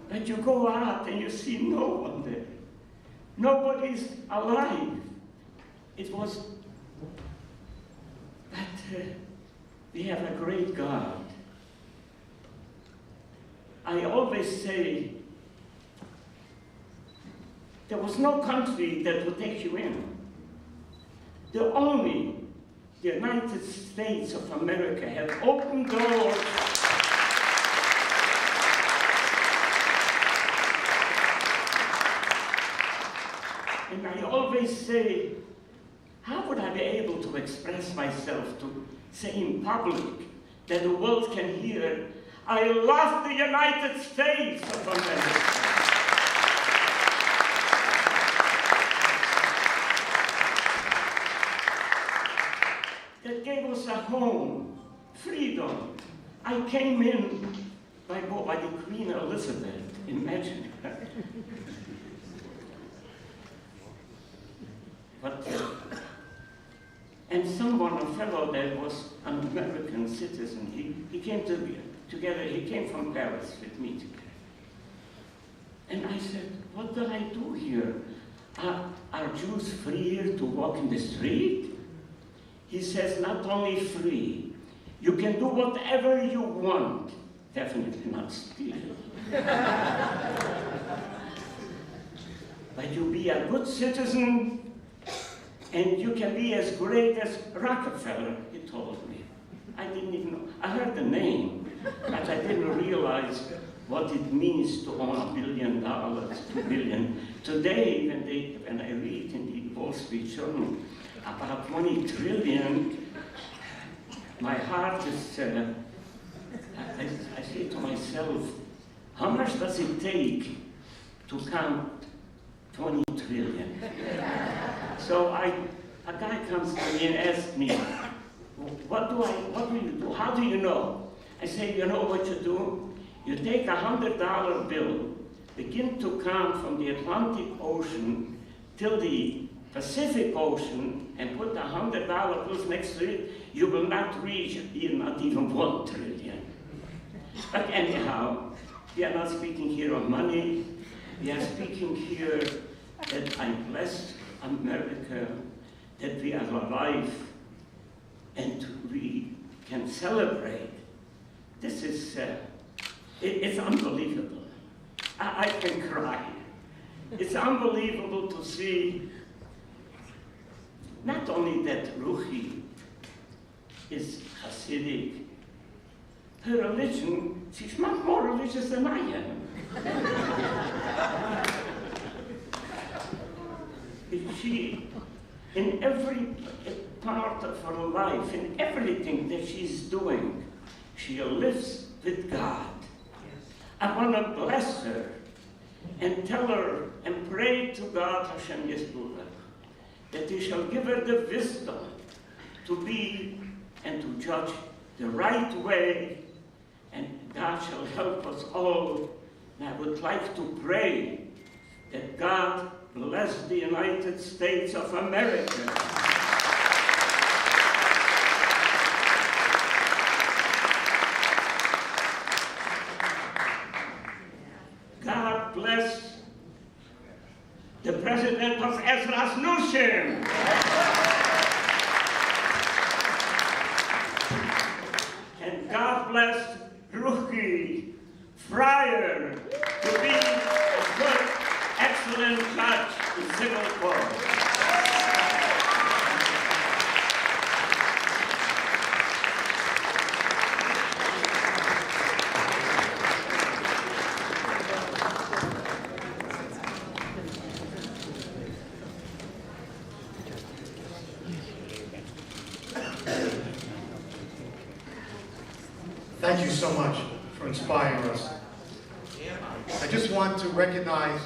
G: But you go out and you see no one there. Nobody's alive. It was, but we have a great God. I always say, there was no country that would take you in. The United States of America had opened doors. And I always say, how would I be able to express myself, to say in public that the world can hear, I love the United States of America. That gave us a home, freedom. I came in by the Queen Elizabeth, imagine. But, and a fellow that was an American citizen, he came together, he came from Paris with me together. And I said, what do I do here? Are Jews free here to walk in the street? He says, not only free, you can do whatever you want. Definitely not steal. But you be a good citizen, and you can be as great as Rockefeller, he told me. I didn't even know. I heard the name, but I didn't realize what it means to own $1 billion, $2 billion. Today, when I read in the Wall Street Journal about 20 trillion, my heart is, I say to myself, how much does it take to count 20 trillion? So a guy comes to me and asks me, what do you do? How do you know? I say, you know what you do? You take a $100 bill, begin to count from the Atlantic Ocean till the Pacific Ocean, and put the $100 bills next to it, you will not reach not even 1 trillion. But anyhow, we are not speaking here of money. We are speaking here that I bless America, that we are alive, and we can celebrate. This is, it's unbelievable. I can cry. It's unbelievable to see not only that Ruchie is Hasidic, her religion, she's not more religious than I am. She, in every part of her life, in everything that she's doing, she lives with God. I want to bless her and tell her and pray to God, Hashem Yisburach, that He shall give her the wisdom to be and to judge the right way, and God shall help us all. And I would like to pray that God bless the United States of America. God bless the president of Ezras Nushim. And God bless Rachel Freier to be a good, excellent judge in civil court.
A: Thank you so much for inspiring us. I just want to recognize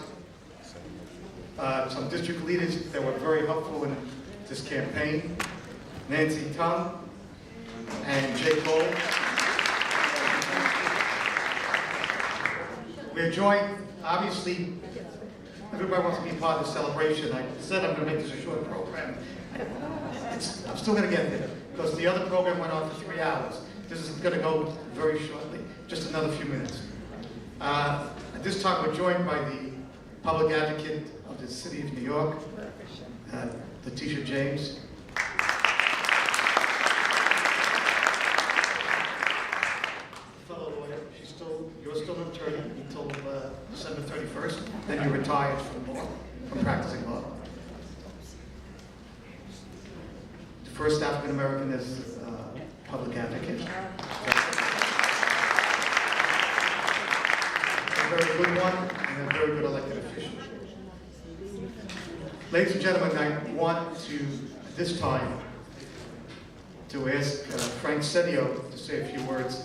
A: some district leaders that were very helpful in this campaign. Nancy Tung and Jay Cole. We're joined, obviously, everybody wants to be part of the celebration. I said I'm going to make this a short program. I'm still going to get there, because the other program went on for 3 hours. This is going to go very shortly, just another few minutes. At this time, we're joined by the public advocate of the city of New York, Letitia James. Fellow lawyer, you're still an attorney until December 31st, then you're retired from practicing law. The first African American as public advocate. A very good one, and a very good elected official. Ladies and gentlemen, I want to, at this time, to ask Frank Senio to say a few words.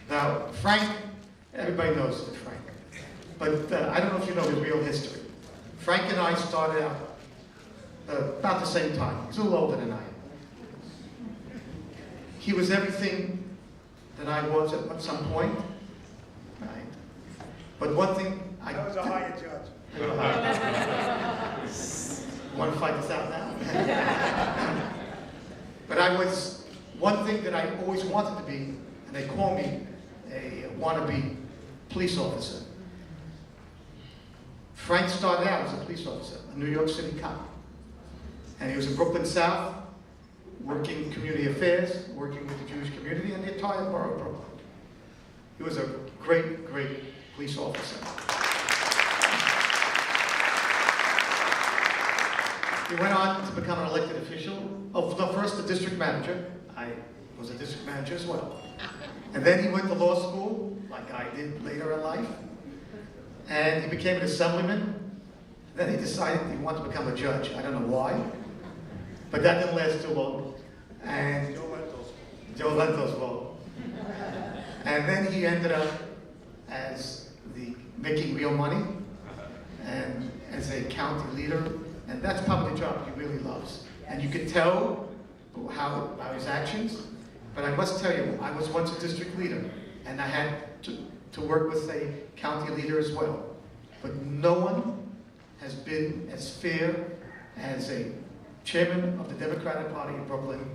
A: Now, Frank, everybody knows Frank, but I don't know if you know his real history. Frank and I started out about the same time. He's a little older than I am. He was everything that I was at some point, right? But one thing I
B: was a higher judge.
A: Want to fight this out now? But I was one thing that I always wanted to be, and they call me a wannabe police officer. Frank started out as a police officer, a New York City cop. And he was in Brooklyn South, working community affairs, working with the Jewish community and the entire borough of Brooklyn. He was a great, great police officer. He went on to become an elected official. Oh, no, first a district manager. I was a district manager as well. And then he went to law school, like I did later in life. And he became an assemblyman. Then he decided he wanted to become a judge. I don't know why. But that didn't last too long. And Joe Lento's vote. And then he ended up as making real money and as a county leader. And that's probably the job he really loves. And you can tell how his actions. But I must tell you, I was once a district leader, and I had to work with a county leader as well. But no one has been as fair as a chairman of the Democratic Party in Brooklyn,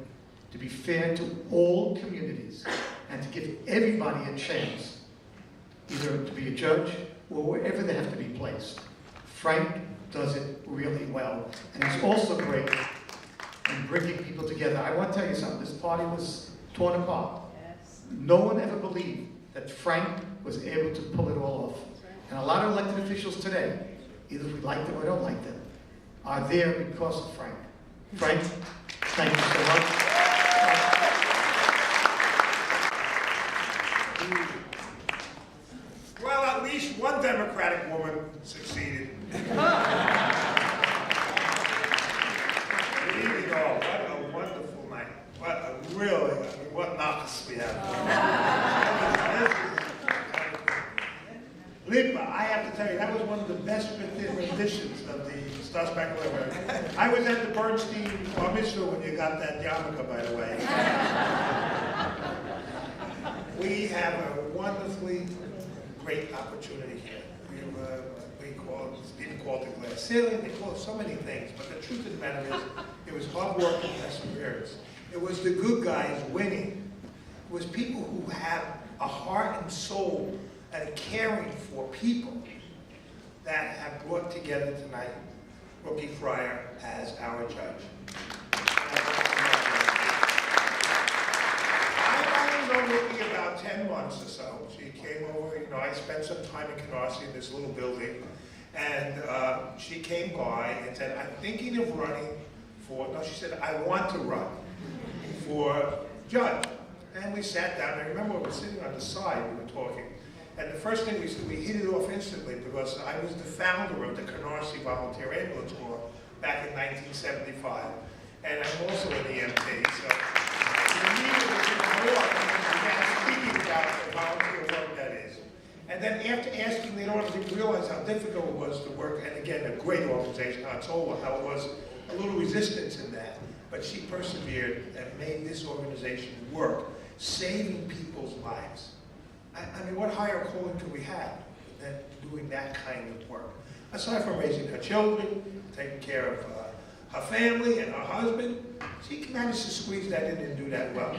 A: to be fair to all communities and to give everybody a chance, either to be a judge or wherever they have to be placed. Frank does it really well, and he's also great in bringing people together. I want to tell you something, this party was torn apart. Yes. No one ever believed that Frank was able to pull it all off. And a lot of elected officials today, either we like them or don't like them, are there because of Frank. Frank, thank you so much.
B: Well, at least one Democratic woman succeeded. Good evening, all. What a wonderful night. What a really, what knocks we have. Lipa, I have to tell you, that was one of the best renditions of the Star Spangled Banner. I was at the Bernstein Bar Mitzvah when you got that yarmulke, by the way. We have a wonderfully great opportunity here. People call it the glass ceiling, they call it so many things, but the truth of the matter is, it was hard work and perseverance. It was the good guys winning. It was people who have a heart and soul and a caring for people that have brought together tonight Rachel Freier as our judge. I've only known Rachel about 10 months or so. She came over, I spent some time in Canarsie in this little building, and she came by and said, I'm thinking of running she said, I want to run for judge. And we sat down, I remember we were sitting on the side, we were talking, and the first thing we hit it off instantly because I was the founder of the Canarsie Volunteer Ambulance Corps back in 1975. And I'm also in the EMT, so we needed more and began speaking about the volunteer work that is. And then after asking, they don't realize how difficult it was to work, and again, a great organization, how it was a little resistance in that. But she persevered and made this organization work, saving people's lives. I mean, what higher calling could we have than doing that kind of work? Aside from raising her children, taking care of her family and her husband, she managed to squeeze that in and do that well.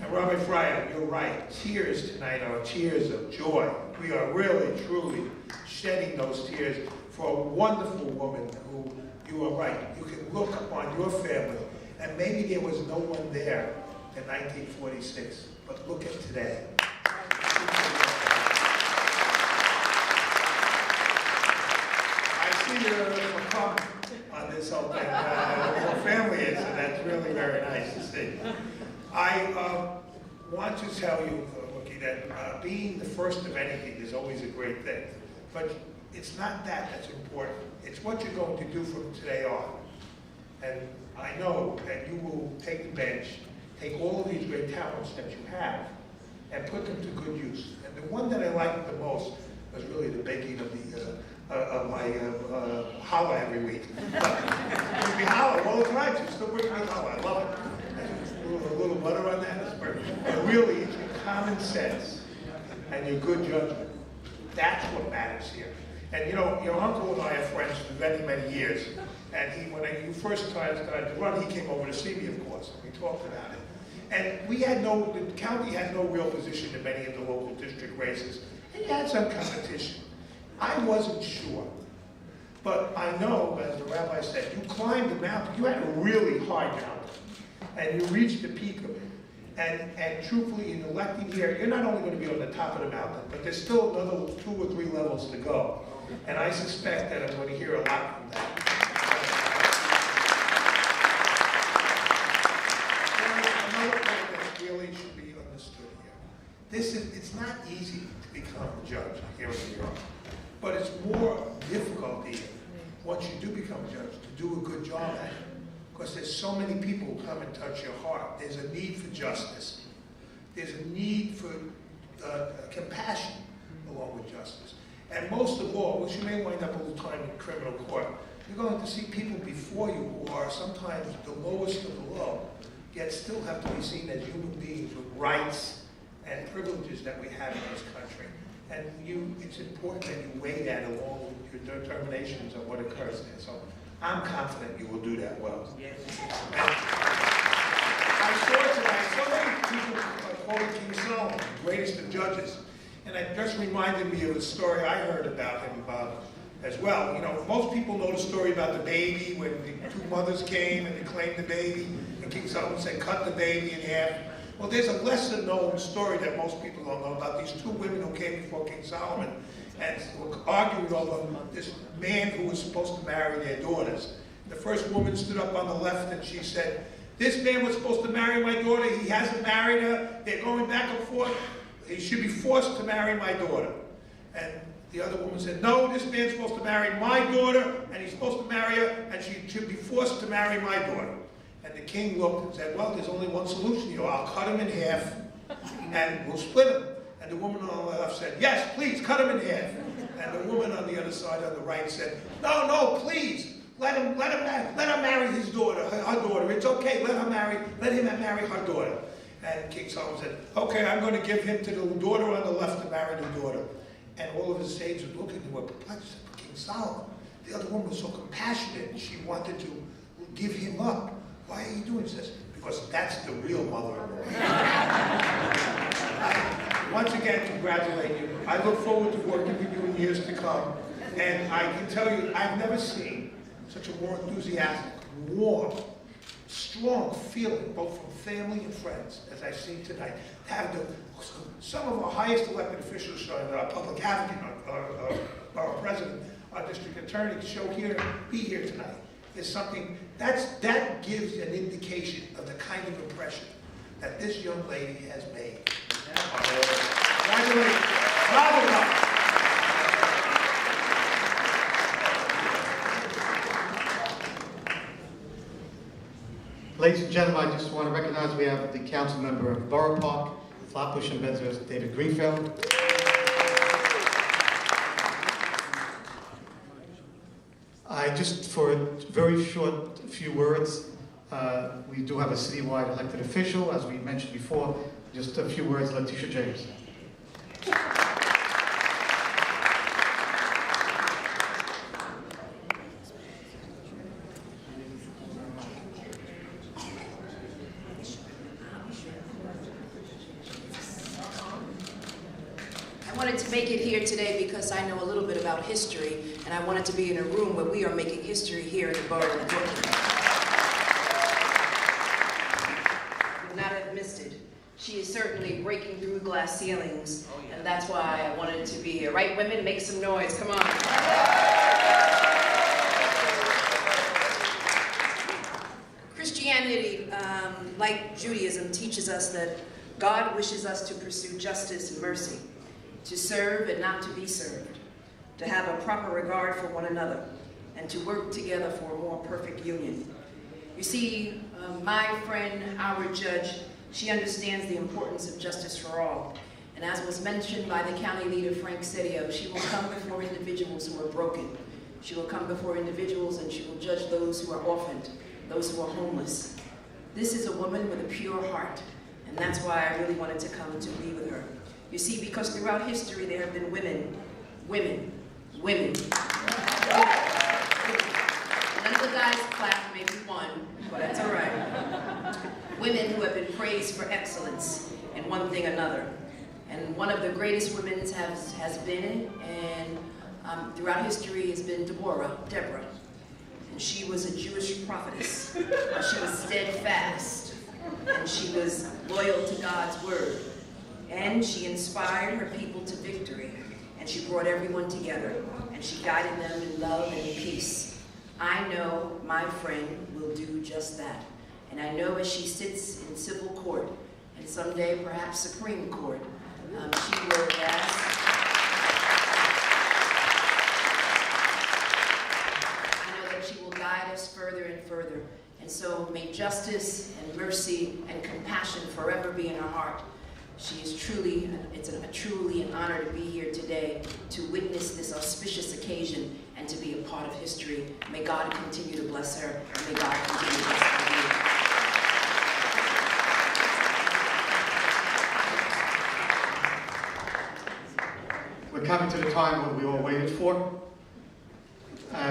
B: And Robert Freier, you're right. Tears tonight are tears of joy. We are really, truly shedding those tears for a wonderful woman who, you are right, you can look upon your family, and maybe there was no one there in 1946, but look at today. I see you're from on this whole thing. Your family is, and that's really very nice to see. I want to tell you, Ruchie, that being the first of anything is always a great thing. But it's not that that's important. It's what you're going to do from today on. And I know that you will take the bench, take all of these great talents that you have, and put them to good use. And the one that I liked the most was really the baking of my challah every week. But give me challah all the time. She still brings me challah. I love it. A little butter on that is perfect. And really, it's your common sense and your good judgment. That's what matters here. And your uncle and I are friends for many, many years. And when you first started to run, he came over to see me, of course, and we talked about it. And the county had no real position in many of the local district races. And you had some competition. I wasn't sure. But I know, as the rabbi said, you climbed the mountain. You had a really high mountain. And you reached the peak of it. And truthfully, in electing here, you're not only going to be on the top of the mountain, but there's still another 2 or 3 levels to go. And I suspect that I'm going to hear a lot from that. Another point that really should be understood here. It's not easy to become a judge here in New York, but it's more difficult even, once you do become a judge, to do a good job at it. Because there's so many people who come and touch your heart. There's a need for justice. There's a need for compassion along with justice. And most of all, which you may wind up all the time in criminal court, you're going to see people before you who are sometimes the lowest of the low, yet still have to be seen as human beings with rights and privileges that we have in this country. And it's important that you weigh that along with your determinations of what occurs there. So I'm confident you will do that well. Yes. I saw tonight so many people quoting King Solomon, the greatest of judges. And it just reminded me of a story I heard about him as well. You know, most people know the story about the baby, when the 2 mothers came and they claimed the baby, and King Solomon said, cut the baby in half. Well, there's a lesser known story that most people don't know about these 2 women who came before King Solomon and were arguing over this man who was supposed to marry their daughters. The first woman stood up on the left and she said, this man was supposed to marry my daughter, he hasn't married her, they're going back and forth, he should be forced to marry my daughter. And the other woman said, no, this man's supposed to marry my daughter, and he's supposed to marry her, and she should be forced to marry my daughter. And the king looked and said, well, there's only one solution here. I'll cut him in half, and we'll split him. And the woman on the left said, yes, please, cut him in half. And the woman on the other side on the right said, no, no, please, let him marry his daughter, her daughter. It's okay, let him marry her daughter. And King Solomon said, okay, I'm going to give him to the daughter on the left to marry the daughter. And all of his sages were looking and were perplexed. King Solomon, the other woman was so compassionate, and she wanted to give him up. Why are you doing this? Because that's the real mother-in-law. Once again, congratulate you. I look forward to working with you in years to come. And I can tell you, I've never seen such a more enthusiastic, warm, strong feeling, both from family and friends, as I've seen tonight. To have some of our highest elected officials, our public advocate, our president, our district attorney, be here tonight. Is something that gives an indication of the kind of impression that this young lady has made. Congratulations. Bravo.
A: Ladies and gentlemen, I just want to recognize we have the council member of Borough Park, Flatbush and Bensonhurst, David Greenfield. Just for a very short few words, we do have a citywide elected official, as we mentioned before. Just a few words, Letitia James.
H: I wanted to make it here today because I know a little bit about history, and I wanted to be in a room where we are making history here in the borough of Brooklyn. I would not have missed it. She is certainly breaking through glass ceilings, and that's why I wanted to be here. Right, women? Make some noise. Come on. Christianity, like Judaism, teaches us that God wishes us to pursue justice and mercy, to serve and not to be served, to have a proper regard for one another, and to work together for a more perfect union. You see, my friend, our judge, she understands the importance of justice for all. And as was mentioned by the county leader, Frank Sedio, she will come before individuals who are broken. She will come before individuals and she will judge those who are orphaned, those who are homeless. This is a woman with a pure heart, and that's why I really wanted to come to be with her. You see, because throughout history there have been women. None of the guys clapped, maybe one, but that's all right. Women who have been praised for excellence in one thing or another. And one of the greatest women has been, and throughout history, has been Deborah. And she was a Jewish prophetess. She was steadfast. and she was loyal to God's word. And she inspired her people to victory, and she brought everyone together, and she guided them in love and in peace. I know my friend will do just that. And I know as she sits in civil court, and someday perhaps Supreme Court, she will ask, I know that she will guide us further and further. And so may justice and mercy and compassion forever be in her heart. She is truly, truly an honor to be here today to witness this auspicious occasion and to be a part of history. May God continue to bless her, and may God continue to bless her.
A: We're coming to the time what we all waited for.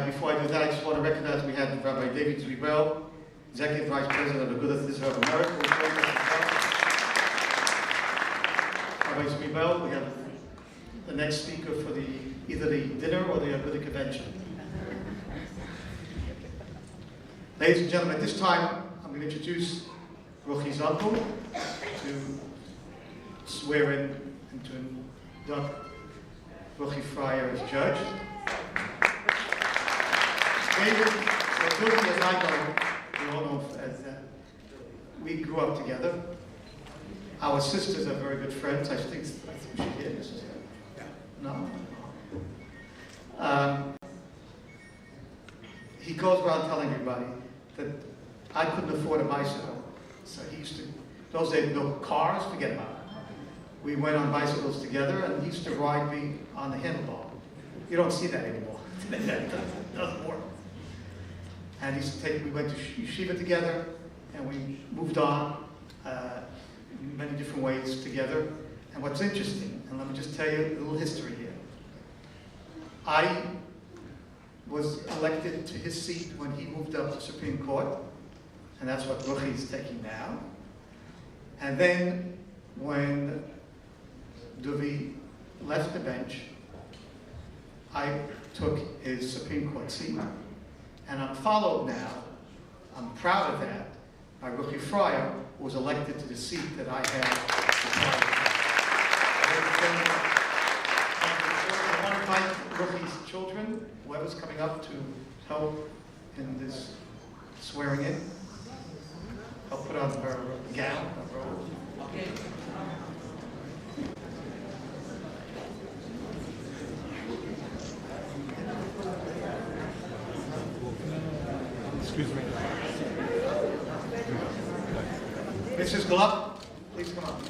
A: Before I do that, I just want to recognize we have Rabbi David Zwiebel, Executive Vice President of the Agudath Israel of America. Rabbi Zwiebel, we have the next speaker for either the dinner or the Agudath convention. Ladies and gentlemen, at this time, I'm going to introduce Ruchie's uncle to swear in and to induct Rachel Freier as judge. David, as guilty as I know, we all know as we grew up together. Our sisters are very good friends. I think she is. No? He goes around telling everybody that I couldn't afford a bicycle. So he used to, those days, no cars, forget about it. We went on bicycles together, and he used to ride me on the handlebar. You don't see that anymore. That doesn't work. And we went to yeshiva together, and we moved on many different ways together. And what's interesting, and let me just tell you a little history here. I was elected to his seat when he moved up to Supreme Court, and that's what Ruchie is taking now. And then when Duvi left the bench, I took his Supreme Court seat, and I'm followed now, I'm proud of that, by Rachel Freier, who was elected to the seat that I had. I want to invite Ruchie's children, whoever's coming up, to help in this swearing in. I'll put on her gown, her robe. Okay.
I: Excuse me.
A: Mrs. Gluck, please come on.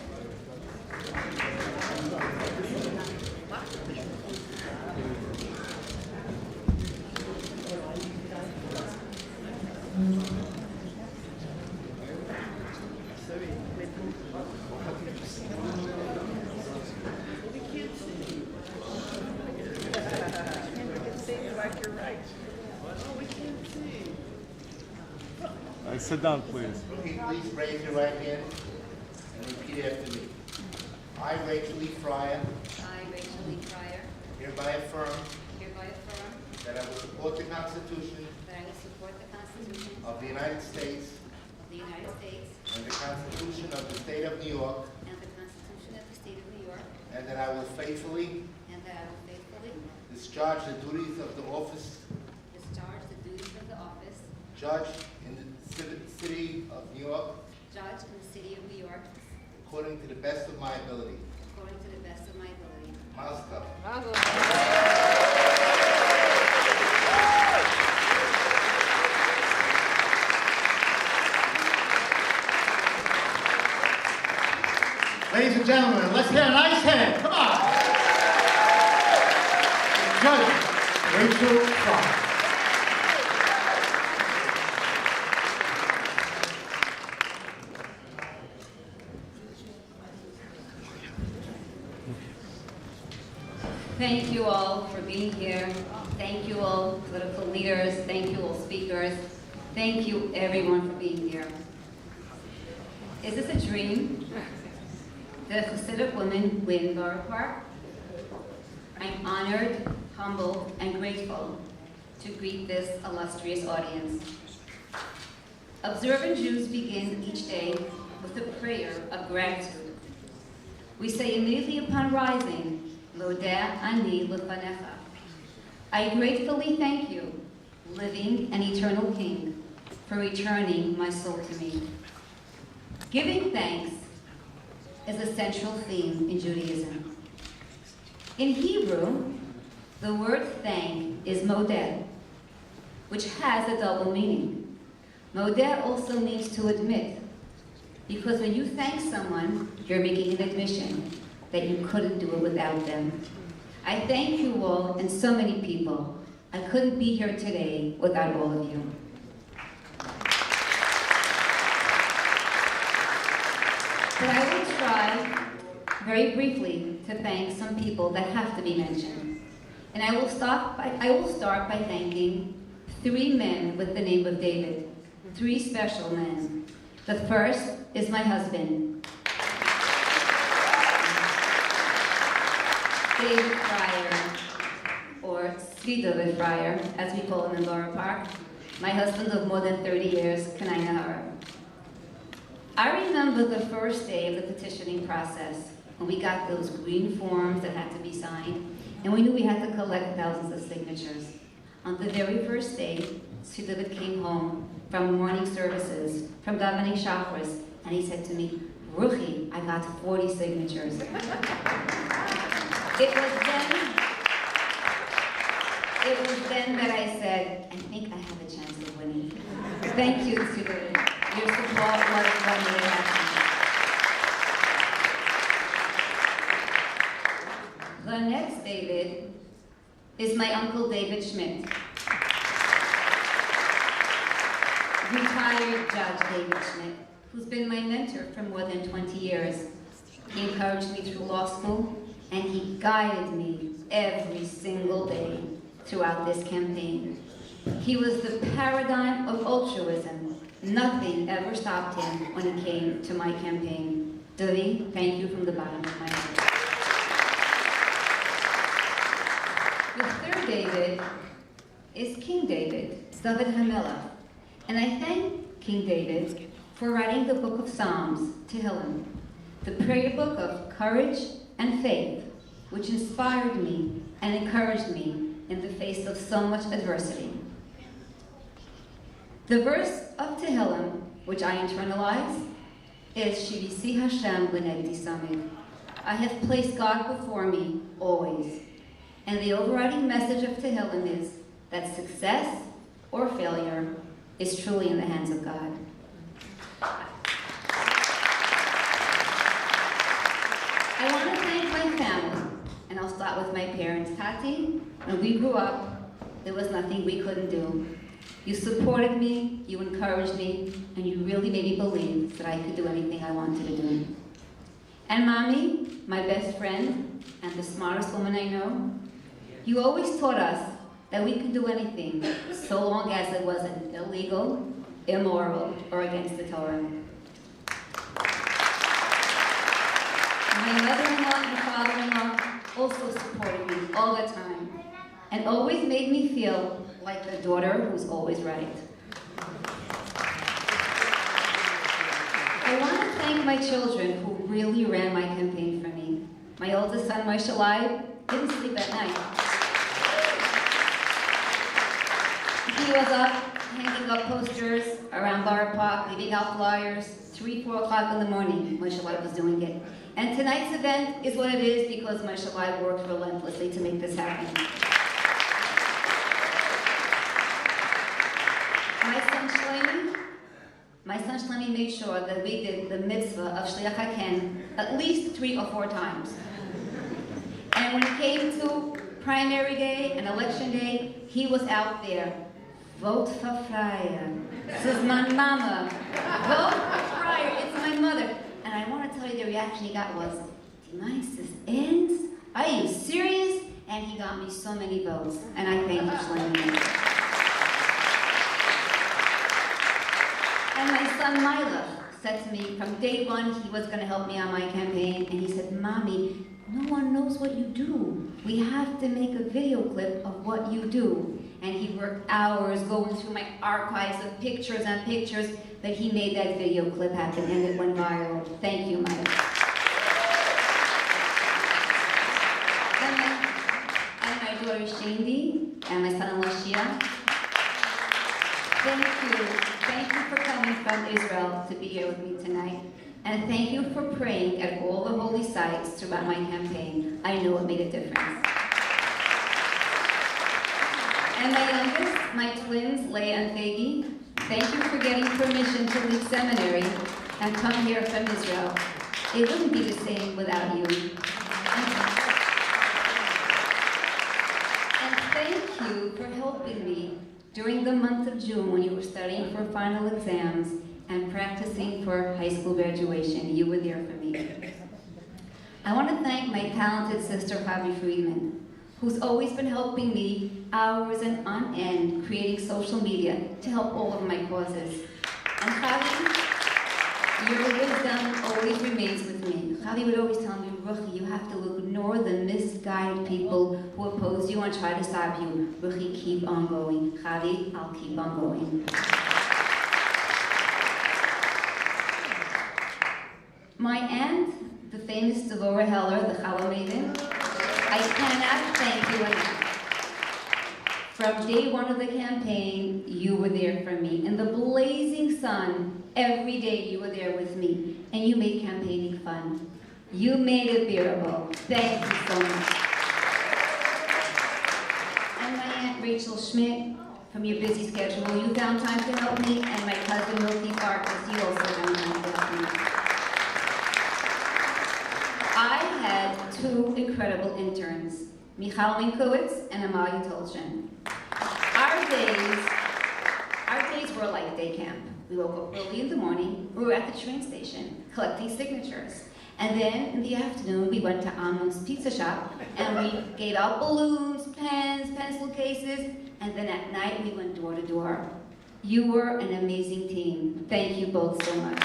I: Sit down, please.
J: Please raise your right hand and repeat after me. I, Rachel Freier, hereby affirm that I will support the Constitution of the United States and the Constitution of the State of New York, and that I will faithfully discharge the duties of the office Judge in the City of New York, according to the best of my ability. Mazel tov.
A: Ladies and gentlemen, let's hear a nice hand. Come on. Judge Rachel Freier.
K: Thank you all for being here. Thank you all political leaders. Thank you all speakers. Thank you everyone for being here. Is this a dream? Did a Hasidic woman win Borough Park? I'm honored, humbled, and grateful to greet this illustrious audience. Observant Jews begin each day with a prayer of gratitude. We say immediately upon rising, Modeh ani lefanecha. I gratefully thank you, living and eternal King, for returning my soul to me. Giving thanks is a central theme in Judaism. In Hebrew, the word thank is modeh, which has a double meaning. Modeh also means to admit, because when you thank someone, you're making an admission that you couldn't do it without them. I thank you all and so many people. I couldn't be here today without all of you. But I will try very briefly to thank some people that have to be mentioned. And I will start by thanking 3 men with the name of David, 3 special men. The first is my husband, David Freier, or David Freier, as we call him in Borough Park, my husband of more than 30 years, Kanai Nahara. I remember the first day of the petitioning process, when we got those green forms that had to be signed, and we knew we had to collect thousands of signatures. On the very first day, David came home from morning services, from davening Shachris, and he said to me, Ruchie, I got 40 signatures. It was then that I said, I think I have a chance of winning. Thank you, David. Your support was really happy. The next David is my uncle David Schmidt. Retired Judge David Schmidt, who's been my mentor for more than 20 years. He encouraged me through law school, and he guided me every single day throughout this campaign. He was the paradigm of altruism. Nothing ever stopped him when it came to my campaign. David, thank you from the bottom of my heart. The third David is King David, David HaMelech. And I thank King David for writing the book of Psalms, Tehillim, the prayer book of courage and faith, which inspired me and encouraged me in the face of so much adversity. The verse of Tehillim, which I internalize, is Shivisi Hashem L'negdi Samid. I have placed God before me always. And the overriding message of Tehillim is that success or failure is truly in the hands of God. I want to thank my family, and I'll start with my parents. Tati, when we grew up, there was nothing we couldn't do. You supported me, you encouraged me, and you really made me believe that I could do anything I wanted to do. And Mommy, my best friend, and the smartest woman I know, you always taught us that we could do anything, so long as it wasn't illegal, immoral, or against the Torah. My mother-in-law and father-in-law also supported me all the time, and always made me feel like the daughter who's always right. I want to thank my children who really ran my campaign for me. My oldest son, Moshe Lai, didn't sleep at night. He was up, hanging up posters around Borough Park, leaving out flyers, 3, 4 o'clock in the morning. Moshe Lai was doing it. And tonight's event is what it is because Moshe Lai worked relentlessly to make this happen. My son Shlomi made sure that we did the mitzvah of Shliach HaKen at least 3 or 4 times. And when it came to primary day and election day, he was out there. Vote for Freier. This is my mama. Vote for Freier. It's my mother. And I want to tell you the reaction he got was, "This ends? Are you serious?" And he got me so many votes. And I thank you, Shlomi. And my son Mila said to me from day one he was going to help me on my campaign, and he said, "Mommy, no one knows what you do. We have to make a video clip of what you do." And he worked hours going through my archives of pictures and pictures, that he made that video clip happen and it went viral. Thank you, Mike. And my daughter Shandy and my son-in-law Shia. Thank you for coming from Israel to be here with me tonight. And thank you for praying at all the holy sites throughout my campaign. I know it made a difference. And my youngest, my twins, Leah and Fagi, thank you for getting permission to leave seminary and come here from Israel. It wouldn't be the same without you. And thank you for helping me during the month of June when you were studying for final exams and practicing for high school graduation. You were there for me. I want to thank my talented sister, Javi Friedman, who's always been helping me hours and on end creating social media to help all of my causes. And Javi, your wisdom always remains with me. Javi would always tell me, Ruchie, you have to ignore the misguided people who oppose you and try to stop you. Ruchie, keep on going. Javi, I'll keep on going. My aunt, the famous Devorah Heller, the Challah maiden, I cannot thank you enough. From day one of the campaign, you were there for me. In the blazing sun, every day you were there with me, and you made campaigning fun. You made it bearable. Thank you so much. And my Aunt Rachel Schmidt, from your busy schedule, you found time to help me, and my cousin Ruchie Farkas, you also found time to help me. I had two incredible interns, Michal Minkowitz and Amalia Tolchin. Our days were like day camp. We woke up early in the morning, we were at the train station collecting signatures. And then in the afternoon, we went to Amon's pizza shop and we gave out balloons, pens, pencil cases, and then at night we went door to door. You were an amazing team. Thank you both so much.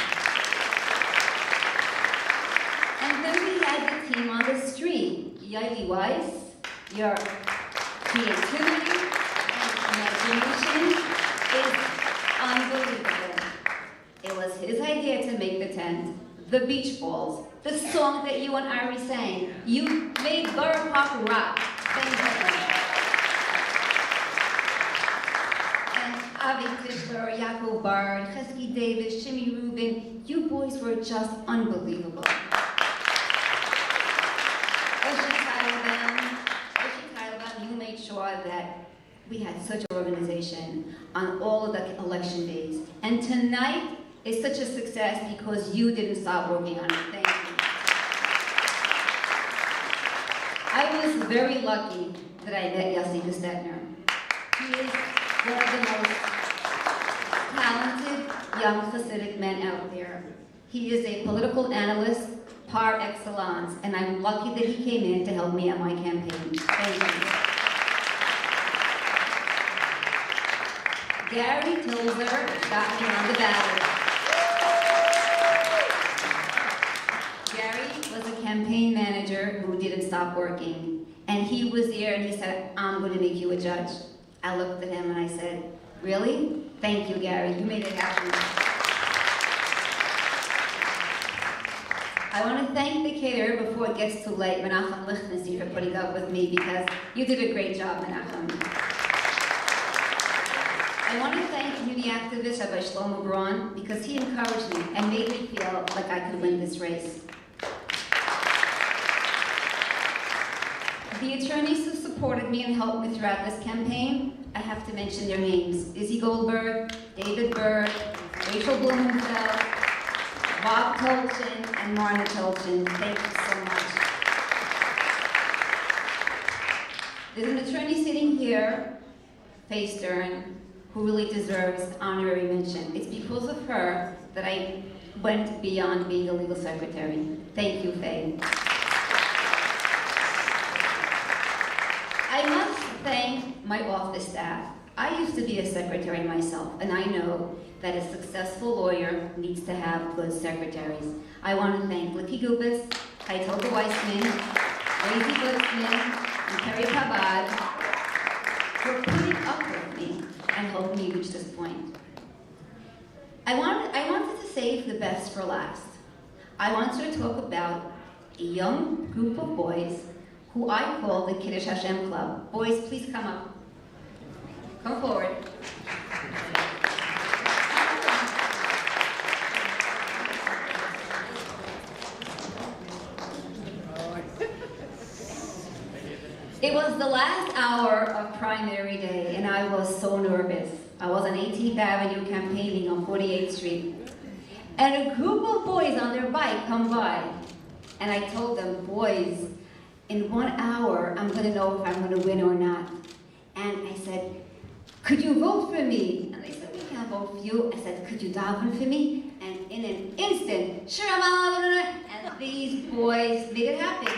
K: And then we had the team on the street. Yaeli Weiss, your creativity and imagination is unbelievable. It was his idea to make the tent, the beach balls, the song that you and Ari sang. You made Borough Park rock. Thank you. And Avi Tischler, Yaakov Bard, Chesky Davis, Shimmy Rubin, you boys were just unbelievable. You made sure that we had such an organization on all of the election days. And tonight is such a success because you didn't stop working on it. Thank you. I was very lucky that I met Yossi Gestetner. He is one of the most talented young Hasidic men out there. He is a political analyst par excellence, and I'm lucky that he came in to help me on my campaign. Thank you. Gary Tilzer got me on the ballot. Gary was a campaign manager who didn't stop working. And he was there and he said, I'm going to make you a judge. I looked at him and I said, really? Thank you, Gary. You made it happen. I want to thank the caterer before it gets too late, Menachem Lichtenstein, for putting up with me because you did a great job, Menachem. I want to thank community activist Rabbi Shlomo Braun because he encouraged me and made me feel like I could win this race. The attorneys who supported me and helped me throughout this campaign, I have to mention their names. Izzy Goldberg, David Berg, Rachel Blumenfeld, Bob Tolchin, and Marna Tolchin. Thank you so much. There's an attorney sitting here, Faye Stern, who really deserves honorary mention. It's because of her that I went beyond being a legal secretary. Thank you, Faye. I must thank my office staff. I used to be a secretary myself, and I know that a successful lawyer needs to have good secretaries. I want to thank Licky Gubis, Heitelka Weissman, Razy Blitzman, and Terry Pabad for putting up with me and helping me reach this point. I wanted to save the best for last. I wanted to talk about a young group of boys who I call the Kiddush Hashem Club. Boys, please come up. Come forward. It was the last hour of primary day, and I was so nervous. I was on 18th Avenue campaigning on 48th Street. And a group of boys on their bike come by. And I told them, boys, in 1 hour, I'm gonna know if I'm gonna win or not. And I said, could you vote for me? And they said, we can't vote for you. I said, could you daven for me? And in an instant, and these boys made it happen.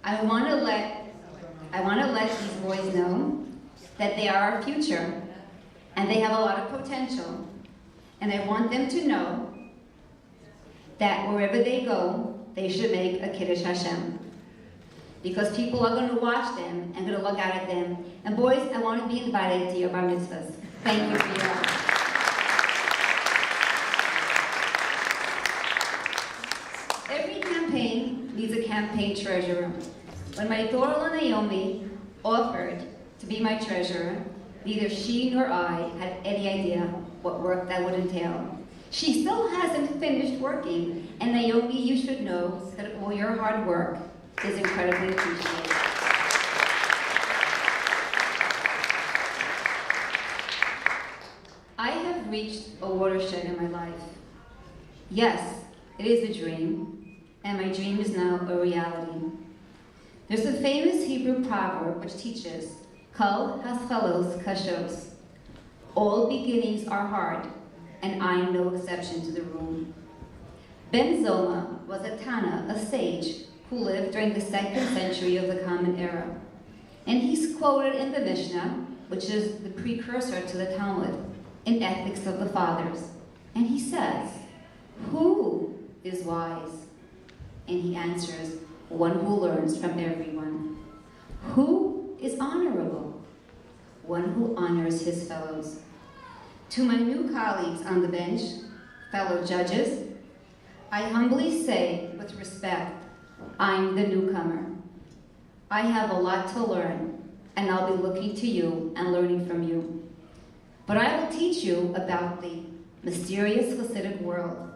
K: I want to let these boys know that they are our future and they have a lot of potential. And I want them to know that wherever they go, they should make a Kiddush Hashem. Because people are going to watch them and going to look out at them. And boys, I want to be invited to your bar mitzvahs. Thank you for your help. Every campaign needs a campaign treasurer. When my daughter Naomi offered to be my treasurer, neither she nor I had any idea what work that would entail. She still hasn't finished working, and Naomi, you should know that all your hard work is incredibly appreciated. I have reached a watershed in my life. Yes, it is a dream, and my dream is now a reality. There's a famous Hebrew proverb which teaches, Kol haschalos kashos. All beginnings are hard, and I am no exception to the rule. Ben Zoma was a Tana, a sage, who lived during the 2nd century of the Common Era. And he's quoted in the Mishnah, which is the precursor to the Talmud, in Ethics of the Fathers. And he says, who is wise? And he answers, one who learns from everyone. Who is honorable? One who honors his fellows. To my new colleagues on the bench, fellow judges, I humbly say with respect, I'm the newcomer. I have a lot to learn, and I'll be looking to you and learning from you. But I will teach you about the mysterious Hasidic world,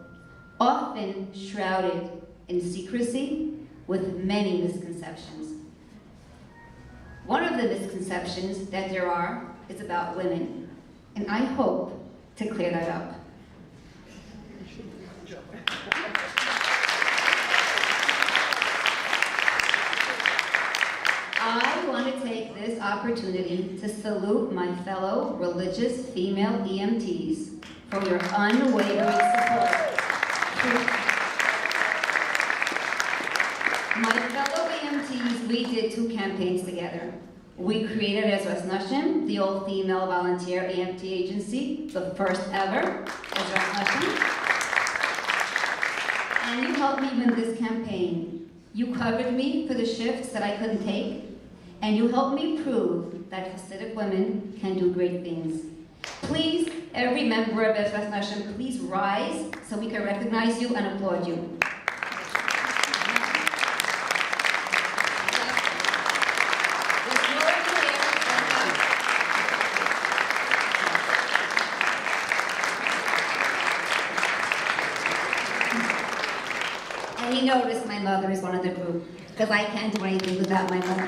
K: often shrouded in secrecy with many misconceptions. One of the misconceptions that there are is about women, and I hope to clear that up. I want to take this opportunity to salute my fellow religious female EMTs for your unwavering support. My fellow EMTs, we did 2 campaigns together. We created Ezras Nashim, the all-female volunteer EMT agency, the first ever Ezras Nashim. And you helped me win this campaign. You covered me for the shifts that I couldn't take, and you helped me prove that Hasidic women can do great things. Please, every member of Ezras Nashim, please rise so we can recognize you and applaud you. And he noticed my mother is one of the group, because I can't do anything without my mother.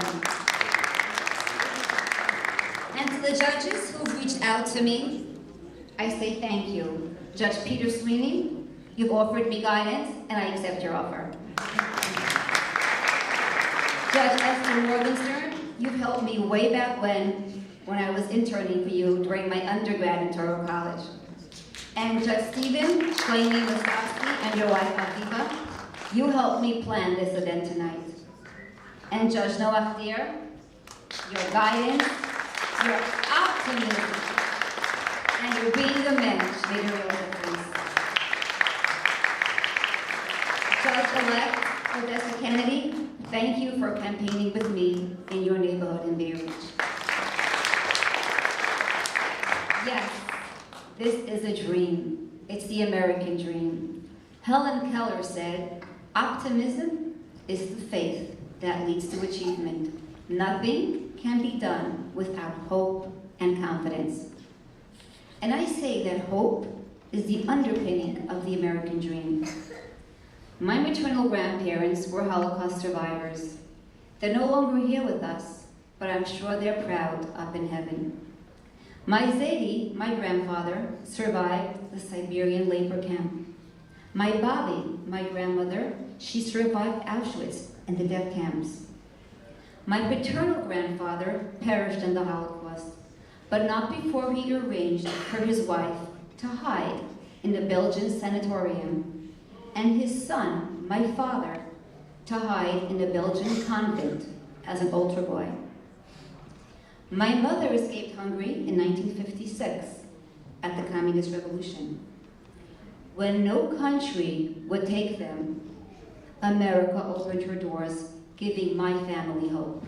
K: And to the judges who've reached out to me, I say thank you. Judge Peter Sweeney, you've offered me guidance, and I accept your offer. Judge Esther Morgenstern, you've helped me way back when I was interning for you during my undergrad in Touro College. And Judge Stephen Shlaney Mostowski and your wife Aviva, you helped me plan this event tonight. And Judge Noach Deer, your guidance, your optimism, and your being a mensch made a real difference. Judge-elect Odessa Kennedy, thank you for campaigning with me in your neighborhood in Bay Ridge. Yes, this is a dream. It's the American dream. Helen Keller said, optimism is the faith that leads to achievement. Nothing can be done without hope and confidence. And I say that hope is the underpinning of the American dream. My maternal grandparents were Holocaust survivors. They're no longer here with us, but I'm sure they're proud up in heaven. My Zedi, my grandfather, survived the Siberian labor camp. My Bobby, my grandmother, she survived Auschwitz and the death camps. My paternal grandfather perished in the Holocaust, but not before he arranged for his wife to hide in the Belgian sanatorium, and his son, my father, to hide in the Belgian convent as an altar boy. My mother escaped Hungary in 1956 at the Communist Revolution. When no country would take them, America opened her doors, giving my family hope.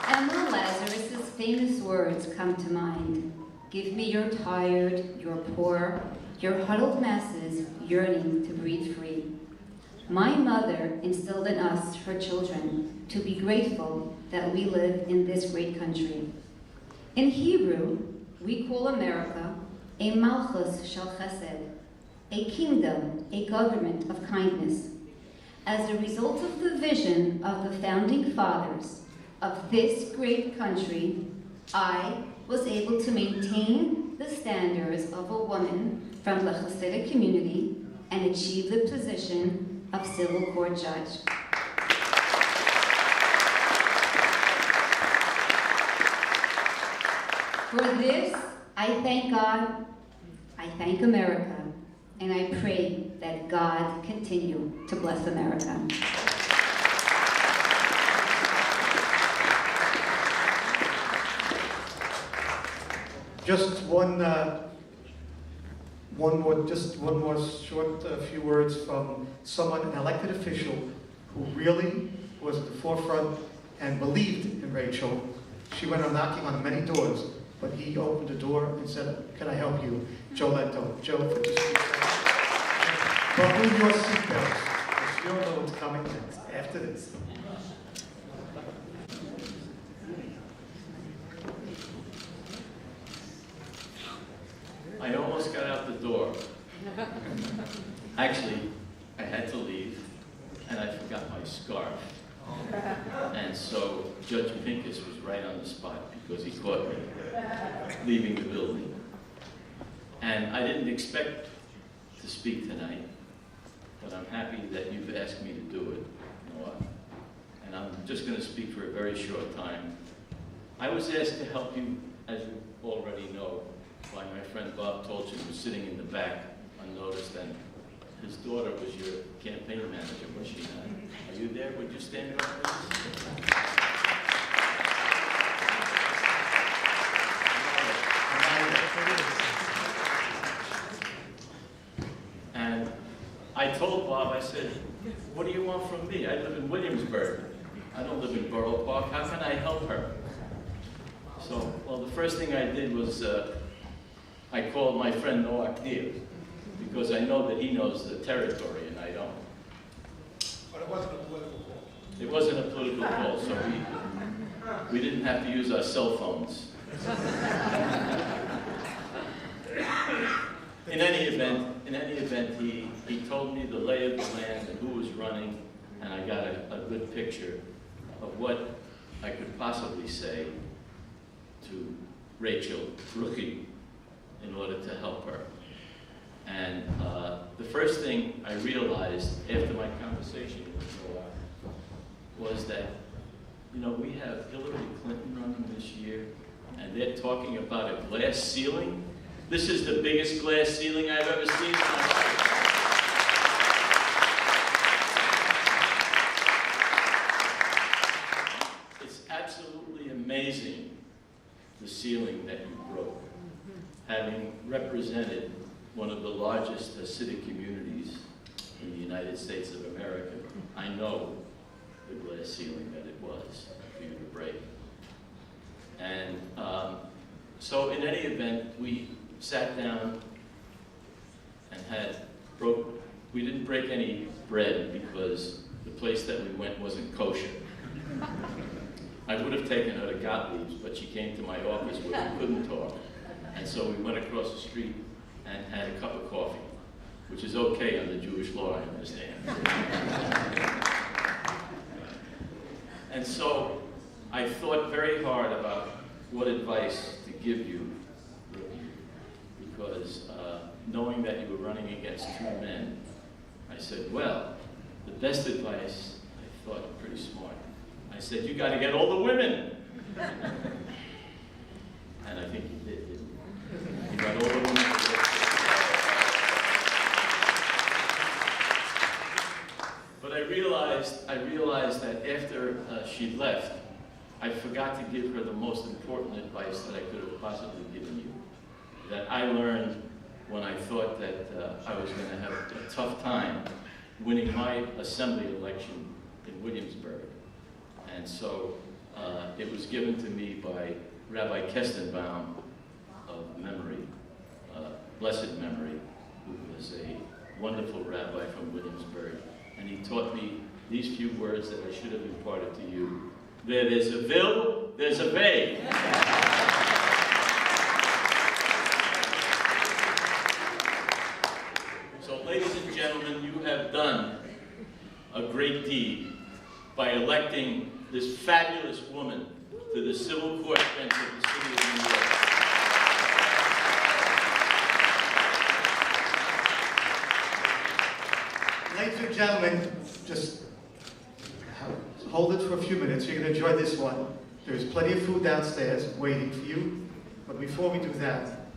K: Emma Lazarus's famous words come to mind. Give me your tired, your poor, your huddled masses yearning to breathe free. My mother instilled in us, her children, to be grateful that we live in this great country. In Hebrew, we call America a malchus shel chesed, a kingdom, a government of kindness. As a result of the vision of the founding fathers of this great country, I was able to maintain the standards of a woman from the Hasidic community and achieve the position of civil court judge. For this, I thank God, I thank America, and I pray that God continue to bless America.
A: Just one more short few words from someone, an elected official, who really was at the forefront and believed in Rachel. She went on knocking on many doors, but he opened the door and said, "Can I help you?" Joe Lento. Joe, for just buckle your seatbelts, because you'll know what's coming next after this.
L: I almost got out the door. Actually, I had to leave, and I forgot my scarf. And so Judge Pincus was right on the spot because he caught me leaving the building. And I didn't expect to speak tonight, but I'm happy that you've asked me to do it, Noah. And I'm just going to speak for a very short time. I was asked to help you, as you already know, by my friend Bob Tolchin, who's sitting in the back unnoticed, and his daughter was your campaign manager, was she not? Are you there? Would you stand up, please? And I told Bob, I said, what do you want from me? I live in Williamsburg. I don't live in Borough Park. How can I help her? So, well, the first thing I did was I called my friend Noah Neal, because I know that he knows the territory and I don't.
B: But it wasn't a political call.
L: It wasn't a political call, so we didn't have to use our cell phones. In any event, he told me the lay of the land and who was running, and I got a good picture of what I could possibly say to Rachel Ruchie in order to help her. And the first thing I realized after my conversation with Noah was that, you know, we have Hillary Clinton running this year, and they're talking about a glass ceiling. This is the biggest glass ceiling I've ever seen in my life. It's absolutely amazing, the ceiling that you broke, having represented one of the largest Hasidic communities in the United States of America, I know the glass ceiling that it was for you to break. And so in any event, we sat down and we didn't break any bread because the place that we went wasn't kosher. I would have taken her to Gottlieb's, but she came to my office where we couldn't talk. And so we went across the street and had a cup of coffee, which is okay under Jewish law, I understand. And so I thought very hard about what advice to give you, because knowing that you were running against two men, I said, well, the best advice, I thought pretty smart. I said, you got to get all the women. And I think you did, didn't you? You got all the women. But I realized that after she left, I forgot to give her the most important advice that I could have possibly given you. That I learned when I thought that I was going to have a tough time winning my assembly election in Williamsburg. And so it was given to me by Rabbi Kestenbaum of memory, blessed memory, who was a wonderful rabbi from Williamsburg. And he taught me these few words that I should have imparted to you. Where there's a will, there's a way. So, ladies and gentlemen, you have done a great deed by electing this fabulous woman to the civil court bench of the city of New York.
A: Ladies and gentlemen, just hold it for a few minutes. You're going to enjoy this one. There's plenty of food downstairs waiting for you. But before we do that,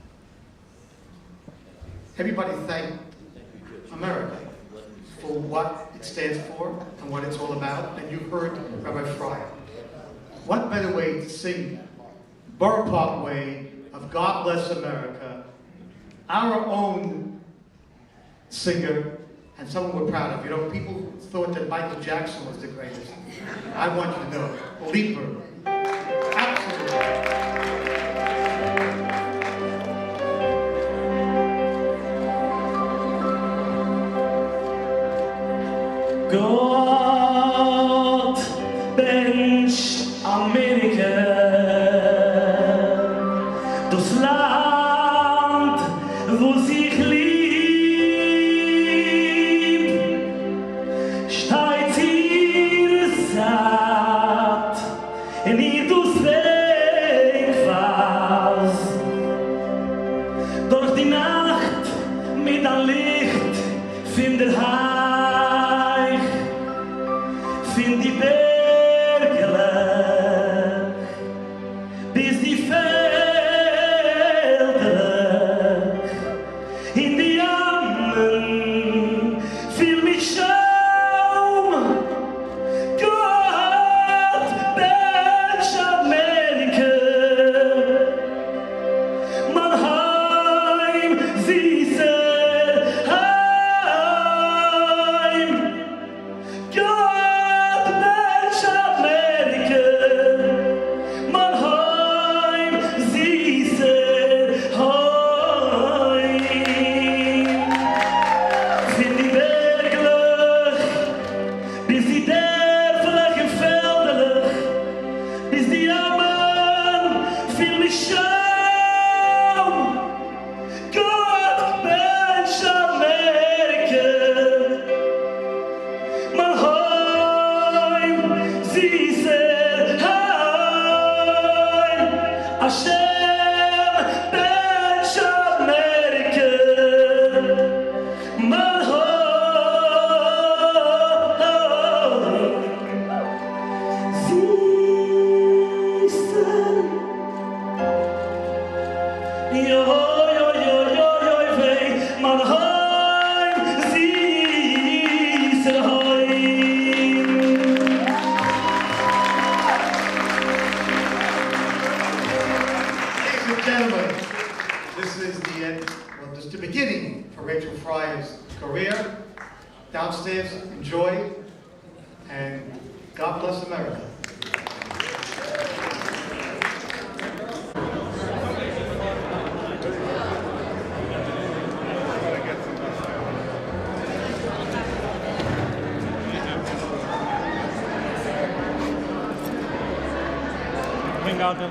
A: everybody thank America for what it stands for and what it's all about. And you heard Rabbi Freier. What better way to sing Borough Park way of God Bless America, our own singer, and someone we're proud of. You know, people thought that Michael Jackson was the greatest. I want you to know, Leaper, absolutely.
M: Gott bench Amerika, das Land, wo sich lieb, steigt ihr satt, in ihr dus Weg was, durch die Nacht mit ein Licht findet Heich.
A: downstairs. Enjoy, and God bless America.
I: Bring out the